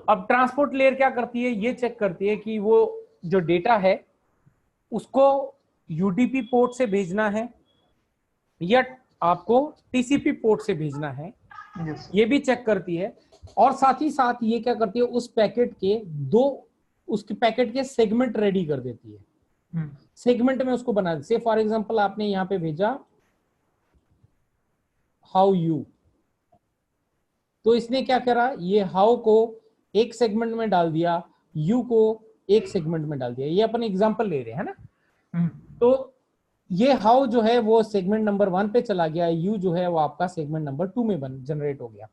अब ट्रांसपोर्ट लेयर क्या करती है, ये चेक करती है कि वो जो डेटा है उसको यूडीपी पोर्ट से भेजना है या आपको टीसीपी पोर्ट से भेजना है, ये भी चेक करती है। और साथ ही साथ ये क्या करती है, उस पैकेट के उसके पैकेट के सेगमेंट रेडी कर देती है, सेगमेंट में उसको बना देती है। फॉर एग्जांपल आपने यहाँ पे भेजा हाउ यू, तो इसने क्या करा, ये हाउ को एक सेगमेंट में डाल दिया, यू को एक सेगमेंट में डाल दिया, ये अपन एग्जांपल ले रहे हैं ना। तो ये हाउ जो है वो सेगमेंट नंबर 1 पे चला गया, यू जो है वो आपका सेगमेंट नंबर 2 में जनरेट हो गया।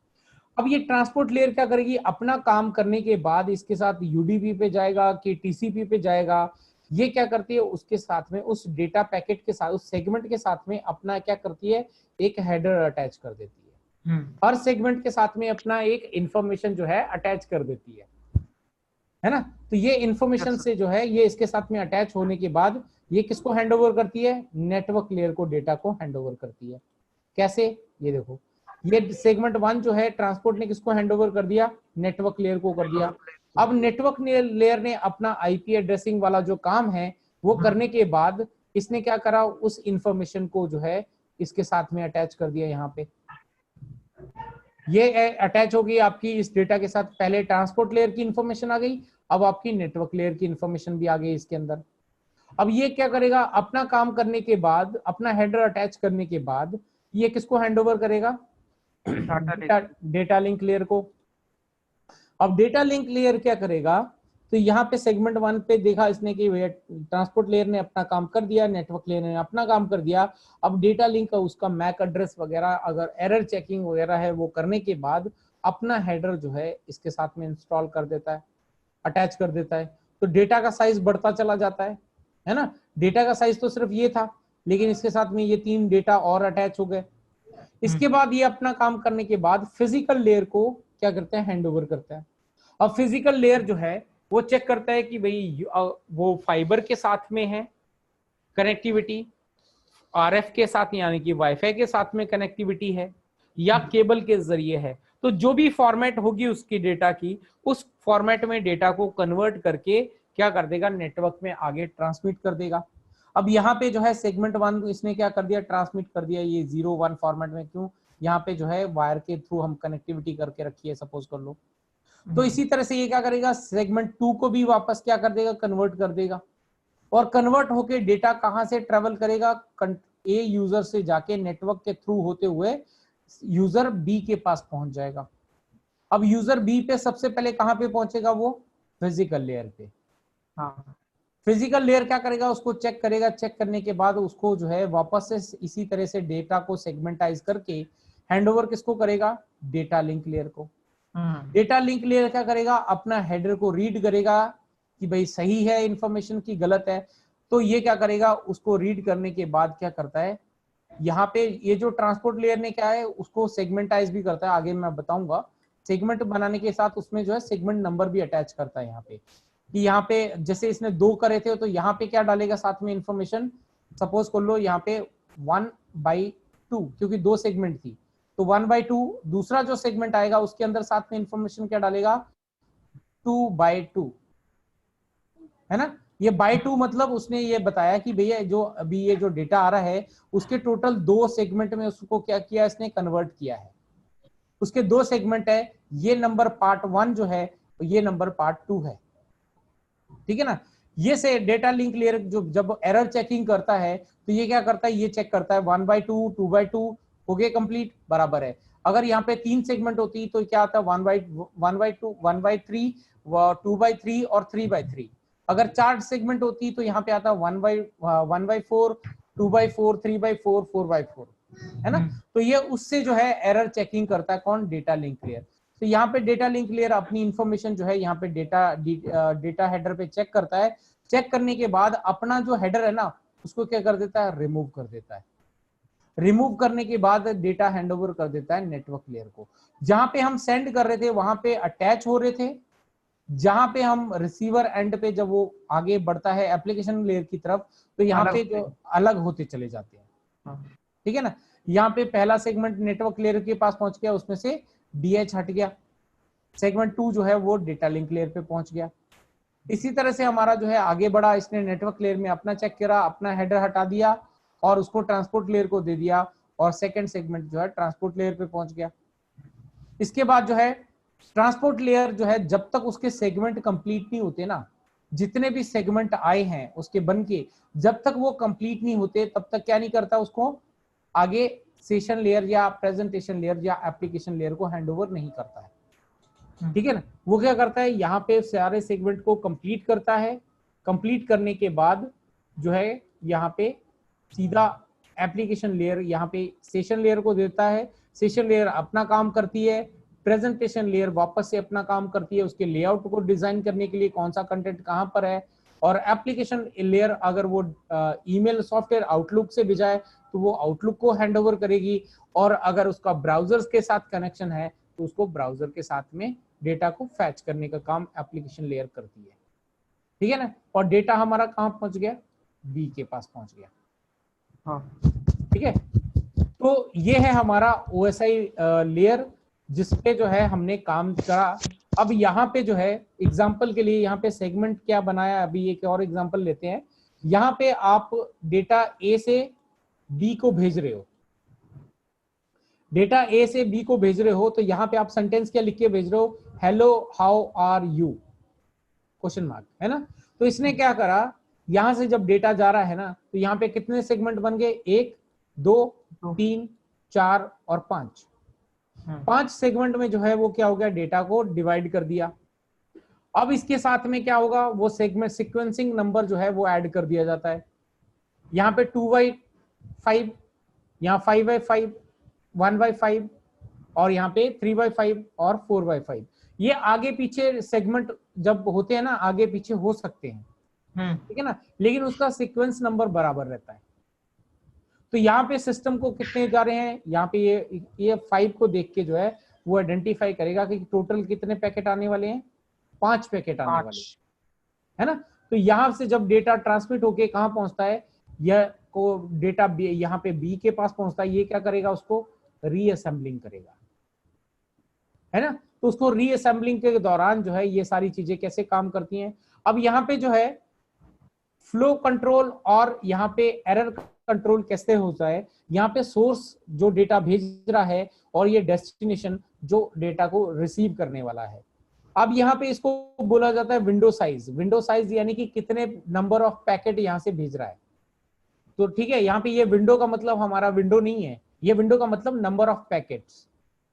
अब ये ट्रांसपोर्ट लेयर क्या करेगी, अपना काम करने के बाद इसके साथ यूडीपी पे जाएगा कि टीसीपी पे जाएगा, ये क्या करती है उसके साथ में, उस डेटा पैकेट के साथ, उस सेगमेंट के साथ में अपना क्या करती है, एक हेडर अटैच कर देती है। हर सेगमेंट के साथ में अपना एक इंफॉर्मेशन जो है अटैच कर देती है ना। तो ये इंफॉर्मेशन से जो है ये इसके साथ में अटैच होने के बाद ये किसको हैंड ओवर करती है, नेटवर्क लेयर को, डेटा को हैंड ओवर करती है। कैसे, ये देखो, ये सेगमेंट 1 जो है ट्रांसपोर्ट ने किसको हैंड ओवर कर दिया, नेटवर्क लेयर को कर दिया। अब नेटवर्क लेयर ने अपना आईपी एड्रेसिंग वाला जो काम है वो करने के बाद इसने क्या करा, उस इंफॉर्मेशन को जो है इसके साथ में अटैच कर दिया। यहाँ पे ये अटैच होगी आपकी इस डेटा के साथ, पहले ट्रांसपोर्ट लेयर की इंफॉर्मेशन आ गई, अब आपकी नेटवर्क लेयर की इंफॉर्मेशन भी आ गई इसके अंदर। अब ये क्या करेगा, अपना काम करने के बाद, अपना हेडर अटैच करने के बाद ये किसको हैंडओवर करेगा, डेटा लिंक लेयर को। अब डेटा लिंक लेयर क्या करेगा, तो यहाँ पे सेगमेंट 1 पे देखा इसने कि ट्रांसपोर्ट लेयर ने अपना काम कर दिया, नेटवर्क लेयर ने अपना काम कर दिया। अब डेटा लिंक का उसका मैक एड्रेस वगैरह अगर एरर चेकिंग वगैरह है वो करने के बाद अपना हेडर जो है इसके साथ में इंस्टॉल कर देता है, अटैच कर देता है। तो डेटा का साइज बढ़ता चला जाता है ना। डेटा का साइज तो सिर्फ ये था, लेकिन इसके साथ में ये 3 डेटा और अटैच हो गए। इसके बाद ये अपना काम करने के बाद फिजिकल लेयर को क्या करते हैं, हैंड ओवर करता है। अब फिजिकल लेयर जो है वो चेक करता है कि भाई वो फाइबर के साथ में है कनेक्टिविटी, RF के साथ यानी कि वाईफाई के साथ में कनेक्टिविटी है या केबल के जरिए है, तो जो भी फॉर्मेट होगी उसकी डेटा की, उस फॉर्मेट में डेटा को कन्वर्ट करके क्या कर देगा, नेटवर्क में आगे ट्रांसमिट कर देगा। अब यहाँ पे जो है सेगमेंट 1 इसने क्या कर दिया, ट्रांसमिट कर दिया ये 0-1 फॉर्मेट में। क्यों, यहाँ पे जो है वायर के थ्रू हम कनेक्टिविटी करके रखी है, सपोज कर लो। तो इसी तरह से ये क्या करेगा, सेगमेंट 2 को भी वापस क्या कर देगा, कन्वर्ट कर देगा। और कन्वर्ट होके डेटा कहां से ट्रेवल करेगा, ए यूजर से जाके नेटवर्क के थ्रू होते हुए यूजर बी के पास पहुंच जाएगा। अब यूजर बी पे सबसे पहले कहां पे पहुंचेगा, वो फिजिकल लेयर पे। हाँ, फिजिकल लेयर क्या करेगा, उसको चेक करेगा, चेक करने के बाद उसको जो है वापस से इसी तरह से डेटा को सेगमेंटाइज करके हैंडओवर किसको करेगा, डेटा लिंक लेयर को। डेटा लिंक लेयर क्या करेगा, अपना हेडर को रीड करेगा कि भाई सही है इंफॉर्मेशन की गलत है। तो ये क्या करेगा, उसको रीड करने के बाद क्या करता है, यहाँ पे ये जो ट्रांसपोर्ट लेयर ने क्या है, उसको सेगमेंटाइज भी करता है, आगे मैं बताऊंगा। सेगमेंट बनाने के साथ उसमें जो है सेगमेंट नंबर भी अटैच करता है यहाँ पे, कि यहाँ पे जैसे इसने 2 करे थे तो यहाँ पे क्या डालेगा साथ में इंफॉर्मेशन, सपोज कर लो यहाँ पे 1/2, क्योंकि 2 सेगमेंट थी तो 1/2। दूसरा जो सेगमेंट आएगा उसके अंदर साथ में इंफॉर्मेशन क्या डालेगा, 2/2, है ना। ये बाय 2 मतलब उसने ये बताया कि भैया जो अभी ये जो डेटा आ रहा है उसके टोटल 2 सेगमेंट में उसको क्या किया, इसने कन्वर्ट किया है। उसके 2 सेगमेंट है, ये नंबर पार्ट 1 जो है, ये नंबर पार्ट 2 है, ठीक है ना। ये से डेटा लिंक लेयर जो जब एरर चेकिंग करता है तो ये क्या करता है, ये चेक करता है 1/2, 2/2 हो गए कंप्लीट, बराबर है। अगर यहाँ पे 3 सेगमेंट होती तो क्या आता है, 1/2, 1/3, 2/3 और 3/3। अगर 4 सेगमेंट होती तो यहाँ पे आता 1/4, 2/4, 3/4, 4/4, है ना। तो ये उससे जो है एरर चेकिंग करता है कौन, डेटा लिंक लेयर। तो यहाँ पे डेटा लिंक लेयर अपनी इंफॉर्मेशन जो है यहाँ पे डेटा हेडर पे चेक करता है। चेक करने के बाद अपना जो हेडर है ना उसको क्या कर देता है, रिमूव कर देता है। रिमूव करने के बाद डेटा हैंडओवर कर देता है नेटवर्क लेयर को। जहां पे हम सेंड कर रहे थे वहां पे अटैच हो रहे थे, जहां पे हम रिसीवर एंड पे जब वो आगे बढ़ता है एप्लीकेशन लेयर की तरफ तो यहाँ पे जो अलग होते चले जाते हैं, ठीक है ना। यहाँ पे पहला सेगमेंट नेटवर्क लेयर के पास पहुंच गया, उसमें से डीएच हट गया। सेगमेंट 2 जो है वो डेटा लिंक लेयर पे पहुंच गया। इसी तरह से हमारा जो है आगे बढ़ा, इसने नेटवर्क लेयर में अपना चेक करा, अपना हेडर हटा दिया और उसको ट्रांसपोर्ट लेयर को दे दिया और सेकंड सेगमेंट जो है ट्रांसपोर्ट लेयर पे पहुंच गया। इसके बाद जो है ट्रांसपोर्ट लेयर जो है जब तक उसके सेगमेंट कंप्लीट नहीं होते ना, जितने भी सेगमेंट आए हैं उसके बन के, जब तक वो कंप्लीट नहीं होते तब तक क्या नहीं करता, उसको आगे सेशन लेयर या प्रेजेंटेशन लेयर या एप्लीकेशन लेयर को हैंडओवर नहीं करता है, ठीक है ना। वो क्या करता है, यहाँ पे सारे सेगमेंट को कंप्लीट करता है। कंप्लीट करने के बाद जो है यहाँ पे सीधा एप्लीकेशन लेयर यहाँ पे सेशन लेयर को देता है। सेशन लेयर अपना काम करती है, प्रेजेंटेशन लेयर वापस से अपना काम करती है, उसके लेआउट को डिजाइन करने के लिए कौन सा कंटेंट कहाँ पर है। और एप्लीकेशन लेयर अगर वो ईमेल सॉफ्टवेयर आउटलुक से भेजा है तो वो आउटलुक को हैंडओवर करेगी, और अगर उसका ब्राउजर्स के साथ कनेक्शन है तो उसको ब्राउजर के साथ में डेटा को फैच करने का काम एप्लीकेशन लेयर करती है, ठीक है ना। और डेटा हमारा कहाँ पहुंच गया, बी के पास पहुंच गया, हाँ ठीक है। तो ये है हमारा OSI लेयर जिसपे जो है हमने काम करा। अब यहाँ पे जो है एग्जांपल के लिए यहाँ पे सेगमेंट क्या बनाया, अभी एक और एग्जांपल लेते हैं। यहाँ पे आप डेटा ए से बी को भेज रहे हो, डेटा ए से बी को भेज रहे हो, तो यहाँ पे आप सेंटेंस क्या लिख के भेज रहे हो, hello how are you, question mark, है ना। तो इसने क्या करा, यहां से जब डेटा जा रहा है ना तो यहाँ पे कितने सेगमेंट बन गए, 1, 2, 3, 4 और 5। 5 सेगमेंट में जो है वो क्या हो गया, डेटा को डिवाइड कर दिया। अब इसके साथ में क्या होगा, वो सेगमेंट सीक्वेंसिंग नंबर जो है वो ऐड कर दिया जाता है। यहाँ पे 2/5, यहाँ 5/5, 1/5 और यहाँ पे 3/5 और 4/5। ये आगे पीछे सेगमेंट जब होते हैं ना आगे पीछे हो सकते हैं, ठीक है ना, लेकिन उसका सीक्वेंस नंबर बराबर रहता है। तो यहाँ पे सिस्टम को कितने जा रहे हैं, यहाँ पे ये 5 को देख के जो है वो आइडेंटिफाई करेगा कि टोटल कितने पैकेट आने वाले हैं, 5 पैकेट आने वाले, है ना। तो यहाँ से जब डेटा ट्रांसमिट होके कहाँ पहुंचता है, यह को डेटा यहाँ पे बी के पास पहुंचता है, ये क्या करेगा, उसको रीअसेंबलिंग करेगा, है ना। तो उसको रीअसेंबलिंग के दौरान जो है ये सारी चीजें कैसे काम करती हैं। अब यहाँ पे जो है फ्लो कंट्रोल और यहाँ पे एरर कंट्रोल कैसे होता है। यहाँ पे सोर्स जो डेटा भेज रहा है और ये डेस्टिनेशन जो डेटा को रिसीव करने वाला है। अब यहाँ पे इसको बोला जाता है विंडो साइज। विंडो साइज यानी कि कितने नंबर ऑफ पैकेट यहाँ से भेज रहा है। तो ठीक है, यहाँ पे ये विंडो का मतलब हमारा विंडो नहीं है, ये विंडो का मतलब number of packets,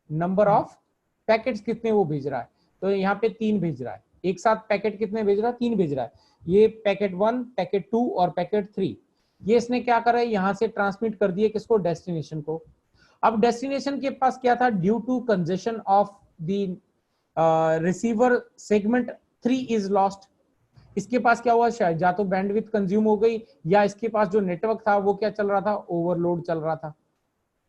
number of packets कितने वो भेज रहा है। तो यहाँ पे 3 भेज रहा है, एक साथ पैकेट कितने भेज रहा है, 3 भेज रहा है। ये पैकेट 1, पैकेट 2 और पैकेट 3, ये इसने क्या करा है, यहाँ से ट्रांसमिट कर दिए किसको, डेस्टिनेशन को। अब डेस्टिनेशन के पास क्या था, due to congestion of the receiver segment 3 is lost. इसके पास क्या हुआ, शायद या तो बैंडविड्थ कंज्यूम हो गई या इसके पास जो नेटवर्क था वो क्या चल रहा था, ओवरलोड चल रहा था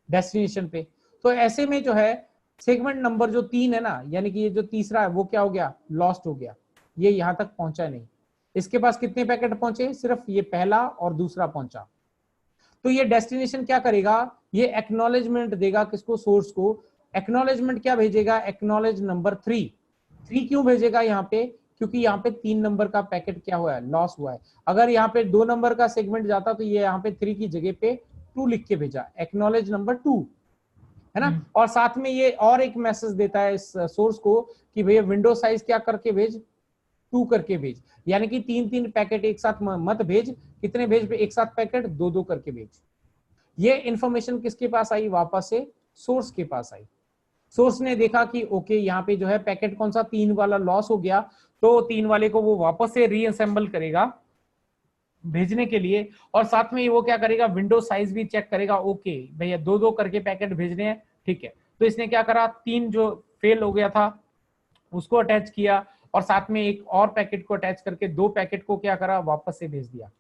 डेस्टिनेशन पे। तो ऐसे में जो है सेगमेंट नंबर जो 3 है ना, यानी कि ये जो तीसरा है वो क्या हो गया, लॉस्ट हो गया, ये यहां तक पहुंचा नहीं। इसके पास कितने पैकेट पहुंचे, सिर्फ ये पहला और दूसरा पहुंचा। तो ये डेस्टिनेशन क्या करेगा, ये एक्नॉलेजमेंट देगा किसको, सोर्स को। एक्नॉलेजमेंट क्या भेजेगा, एक्नॉलेज नंबर 3। 3 क्यों भेजेगा यहाँ पे, क्योंकि यहाँ पे 3 नंबर का पैकेट क्या हुआ है, लॉस हुआ है। अगर यहाँ पे 2 नंबर का सेगमेंट जाता तो ये यहाँ पे 3 की जगह पे 2 लिख के भेजा, एक्नॉलेज नंबर 2, है ना। और साथ में ये और एक मैसेज देता है इस सोर्स को कि भैया विंडो साइज क्या करके भेज, 2 करके भेज, यानी कि 3-3 पैकेट एक साथ मत भेज। कितने भेज, एक साथ पैकेट 2-2 करके भेज। ये इंफॉर्मेशन किसके पास आई, वापस से सोर्स के पास आई। सोर्स ने देखा कि ओके यहाँ पे जो है पैकेट कौन सा, 3 वाला लॉस हो गया, तो 3 वाले को वो वापस से रीअसेंबल करेगा भेजने के लिए। और साथ में वो क्या करेगा, विंडो साइज भी चेक करेगा, ओके भैया 2-2 करके पैकेट भेजने हैं, ठीक है। तो इसने क्या करा, 3 जो फेल हो गया था उसको अटैच किया और साथ में एक और पैकेट को अटैच करके 2 पैकेट को क्या करा, वापस से भेज दिया।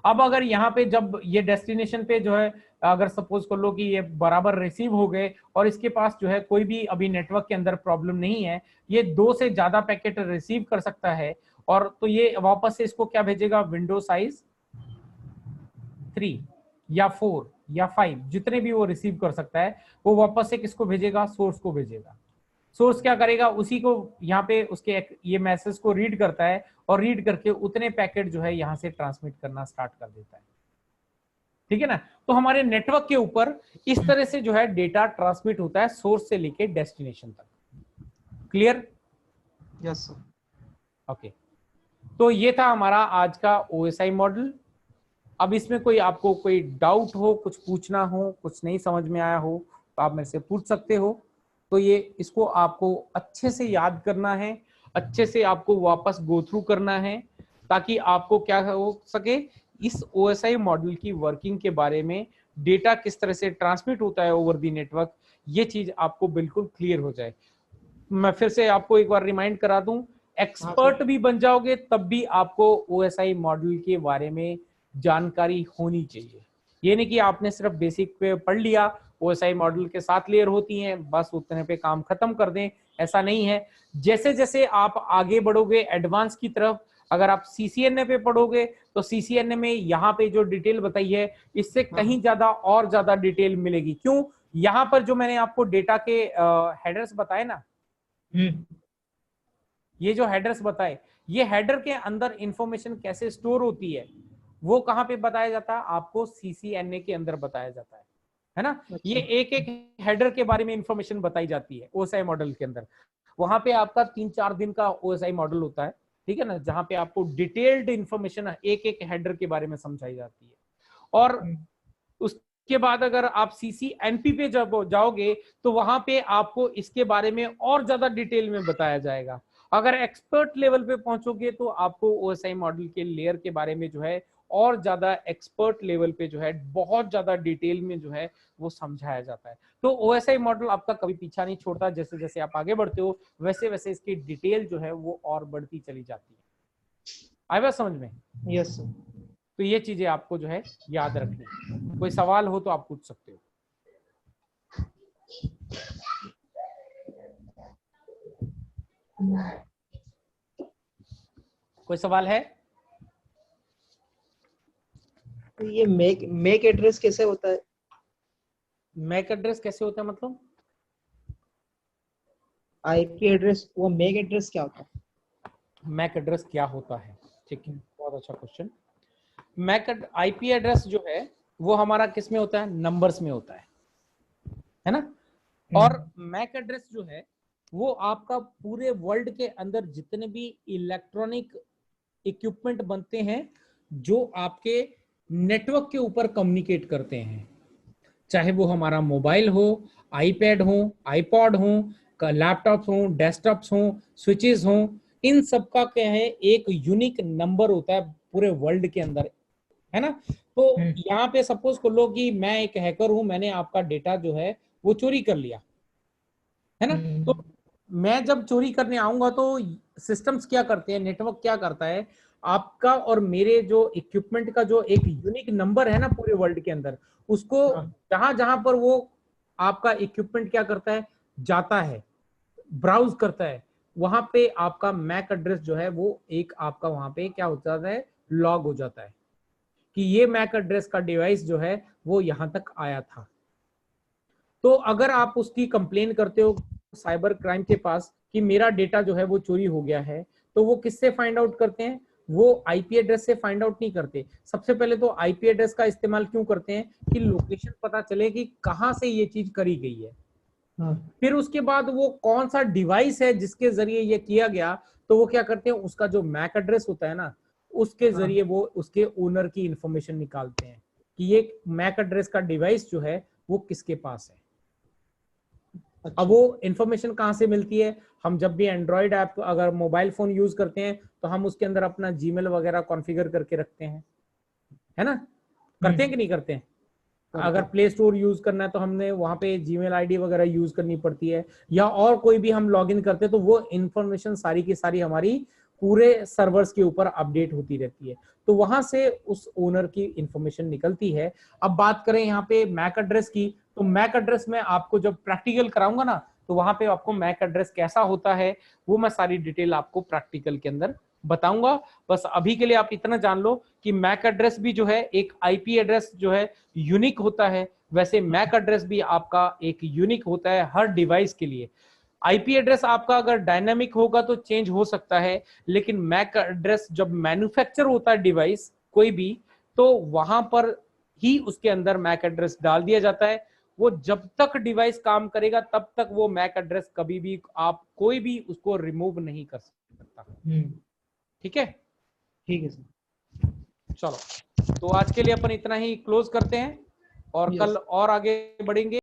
अब अगर यहाँ पे जब ये डेस्टिनेशन पे जो है, अगर सपोज कर लो कि ये बराबर रिसीव हो गए और इसके पास जो है कोई भी अभी नेटवर्क के अंदर प्रॉब्लम नहीं है, ये 2 से ज्यादा पैकेट रिसीव कर सकता है, और तो ये वापस से इसको क्या भेजेगा, विंडो साइज 3 या 4 या 5 जितने भी वो रिसीव कर सकता है, वो वापस से किसको भेजेगा, सोर्स को भेजेगा। सोर्स क्या करेगा, उसी को यहाँ पे उसके ये मैसेज को रीड करता है और रीड करके उतने पैकेट जो है यहाँ से ट्रांसमिट करना स्टार्ट कर देता है, ठीक है ना। तो हमारे नेटवर्क के ऊपर इस तरह से जो है डेटा ट्रांसमिट होता है सोर्स से लेके डेस्टिनेशन तक। क्लियर? Yes sir. ओके, तो ये था हमारा आज का ओएसआई मॉडल। अब इसमें कोई आपको कोई डाउट हो, कुछ पूछना हो, कुछ नहीं समझ में आया हो तो आप मेरे से पूछ सकते हो। तो ये इसको आपको अच्छे से याद करना है, अच्छे से आपको वापस गो थ्रू करना है, ताकि आपको क्या हो सके, इस ओएसआई मॉडल की वर्किंग के बारे में, डेटा किस तरह से ट्रांसमिट होता है ओवर दी नेटवर्क, ये चीज आपको बिल्कुल क्लियर हो जाए। मैं फिर से आपको एक बार रिमाइंड करा दूं, एक्सपर्ट भी बन जाओगे तब भी आपको ओएसआई मॉडल के बारे में जानकारी होनी चाहिए। ये नहीं कि आपने सिर्फ बेसिक पे पढ़ लिया, ओएसआई मॉडल के 7 लेयर होती हैं, बस उतने पे काम खत्म कर दें, ऐसा नहीं है। जैसे जैसे आप आगे बढ़ोगे एडवांस की तरफ, अगर आप सीसीएनए पे पढ़ोगे तो सीसीएनए में यहाँ पे जो डिटेल बताई है इससे कहीं ज्यादा और ज्यादा डिटेल मिलेगी। क्यों, यहाँ पर जो मैंने आपको डेटा के हेडर्स बताए ना, ये जो हेडर्स बताए, ये हेडर के अंदर इंफॉर्मेशन कैसे स्टोर होती है वो कहां पे बताया जाता है, आपको सीसीएनए के अंदर बताया जाता है ना। अच्छा। ये एक एक हेडर के बारे में इंफॉर्मेशन बताई जाती है ओएसआई मॉडल के अंदर। वहां पे आपका 3-4 दिन का ओएसआई मॉडल होता है, ठीक है ना, जहां पे आपको डिटेल्ड इंफॉर्मेशन एक एक हेडर के बारे में समझाई जाती है। और उसके बाद अगर आप सीसीएनपी पे जब जाओगे तो वहां पे आपको इसके बारे में और ज्यादा डिटेल में बताया जाएगा। अगर एक्सपर्ट लेवल पे पहुंचोगे तो आपको ओएसआई मॉडल के लेयर के बारे में जो है और ज्यादा एक्सपर्ट लेवल पे जो है बहुत ज्यादा डिटेल में जो है वो समझाया जाता है। तो ओएसआई मॉडल आपका कभी पीछा नहीं छोड़ता, जैसे जैसे आप आगे बढ़ते हो वैसे वैसे इसकी डिटेल जो है वो और बढ़ती चली जाती है। आया समझ में? Yes sir. तो ये चीजें आपको जो है याद रखनी। कोई सवाल हो तो आप पूछ सकते हो। कोई सवाल है? तो ये मैक एड्रेस कैसे होता है? मैक एड्रेस कैसे होता है मतलब? आईपी एड्रेस, वो मैक एड्रेस क्या होता है? मैक एड्रेस क्या होता है, ठीक है, बहुत अच्छा क्वेश्चन। मैक आईपी एड्रेस जो है वो हमारा किस में होता है? नंबर्स में होता है ना। और मैक एड्रेस जो है वो आपका पूरे वर्ल्ड के अंदर जितने भी इलेक्ट्रॉनिक इक्विपमेंट बनते हैं जो आपके नेटवर्क के ऊपर कम्युनिकेट करते हैं, चाहे वो हमारा मोबाइल हो, आईपैड हो, आईपॉड हो, लैपटॉप्स हो, डेस्कटॉप्स हो, स्विचेस हो, इन सब का क्या है, एक यूनिक नंबर होता है पूरे वर्ल्ड के अंदर, है ना। तो यहाँ पे सपोज कर लो कि मैं एक हैकर हूं, मैंने आपका डेटा जो है वो चोरी कर लिया, है ना। तो मैं जब चोरी करने आऊंगा तो सिस्टम्स क्या करते हैं, नेटवर्क क्या करता है, आपका और मेरे जो इक्विपमेंट का जो एक यूनिक नंबर है ना पूरे वर्ल्ड के अंदर, उसको जहां जहां पर वो आपका इक्विपमेंट क्या करता है, जाता है, ब्राउज करता है, वहां पे आपका मैक एड्रेस जो है वो एक आपका वहां पे क्या हो जाता है, लॉग हो जाता है कि ये मैक एड्रेस का डिवाइस जो है वो यहां तक आया था। तो अगर आप उसकी कंप्लेन करते हो साइबर क्राइम के पास कि मेरा डेटा जो है वो चोरी हो गया है, तो वो किससे फाइंड आउट करते हैं? वो आईपी एड्रेस से फाइंड आउट नहीं करते। सबसे पहले तो आईपी एड्रेस का इस्तेमाल क्यों करते हैं कि लोकेशन पता चले कि कहां से ये चीज करी गई है। फिर उसके बाद वो कौन सा डिवाइस है जिसके जरिए ये किया गया, तो वो क्या करते हैं, उसका जो मैक एड्रेस होता है ना, उसके जरिए वो उसके ओनर की इंफॉर्मेशन निकालते हैं कि ये मैक एड्रेस का डिवाइस जो है वो किसके पास है। अच्छा। अब वो इंफॉर्मेशन कहाँ से मिलती है? हम जब भी एंड्रॉइड ऐप अगर मोबाइल फोन यूज करते हैं तो हम उसके अंदर अपना जीमेल वगैरह कॉन्फ़िगर करके रखते हैं, है ना, करते हैं कि नहीं करते हैं? अगर प्ले स्टोर यूज करना है तो हमने वहां पे जीमेल आईडी वगैरह यूज करनी पड़ती है, या और कोई भी हम लॉगिन करते हैं तो वो इंफॉर्मेशन सारी की सारी हमारी पूरे सर्वर्स के ऊपर अपडेट होती रहती है, तो वहां से उस ओनर की इंफॉर्मेशन निकलती है। अब बात करें यहाँ पे मैक एड्रेस की, तो मैक एड्रेस में आपको जब प्रैक्टिकल कराऊंगा ना, तो वहां पे आपको मैक एड्रेस कैसा होता है वो मैं सारी डिटेल आपको प्रैक्टिकल के अंदर बताऊंगा। बस अभी के लिए आप इतना जान लो कि मैक एड्रेस भी जो है एक आईपी एड्रेस जो है यूनिक होता है, वैसे मैक एड्रेस भी आपका एक यूनिक होता है हर डिवाइस के लिए। आईपी एड्रेस आपका अगर डायनामिक होगा तो चेंज हो सकता है, लेकिन मैक एड्रेस जब मैन्युफैक्चर होता है डिवाइस कोई भी, तो वहां पर ही उसके अंदर मैक एड्रेस डाल दिया जाता है। वो जब तक डिवाइस काम करेगा तब तक वो मैक एड्रेस कभी भी आप कोई भी उसको रिमूव नहीं कर सकता। ठीक है, ठीक है सर। चलो तो आज के लिए अपन इतना ही क्लोज करते हैं और कल और आगे बढ़ेंगे।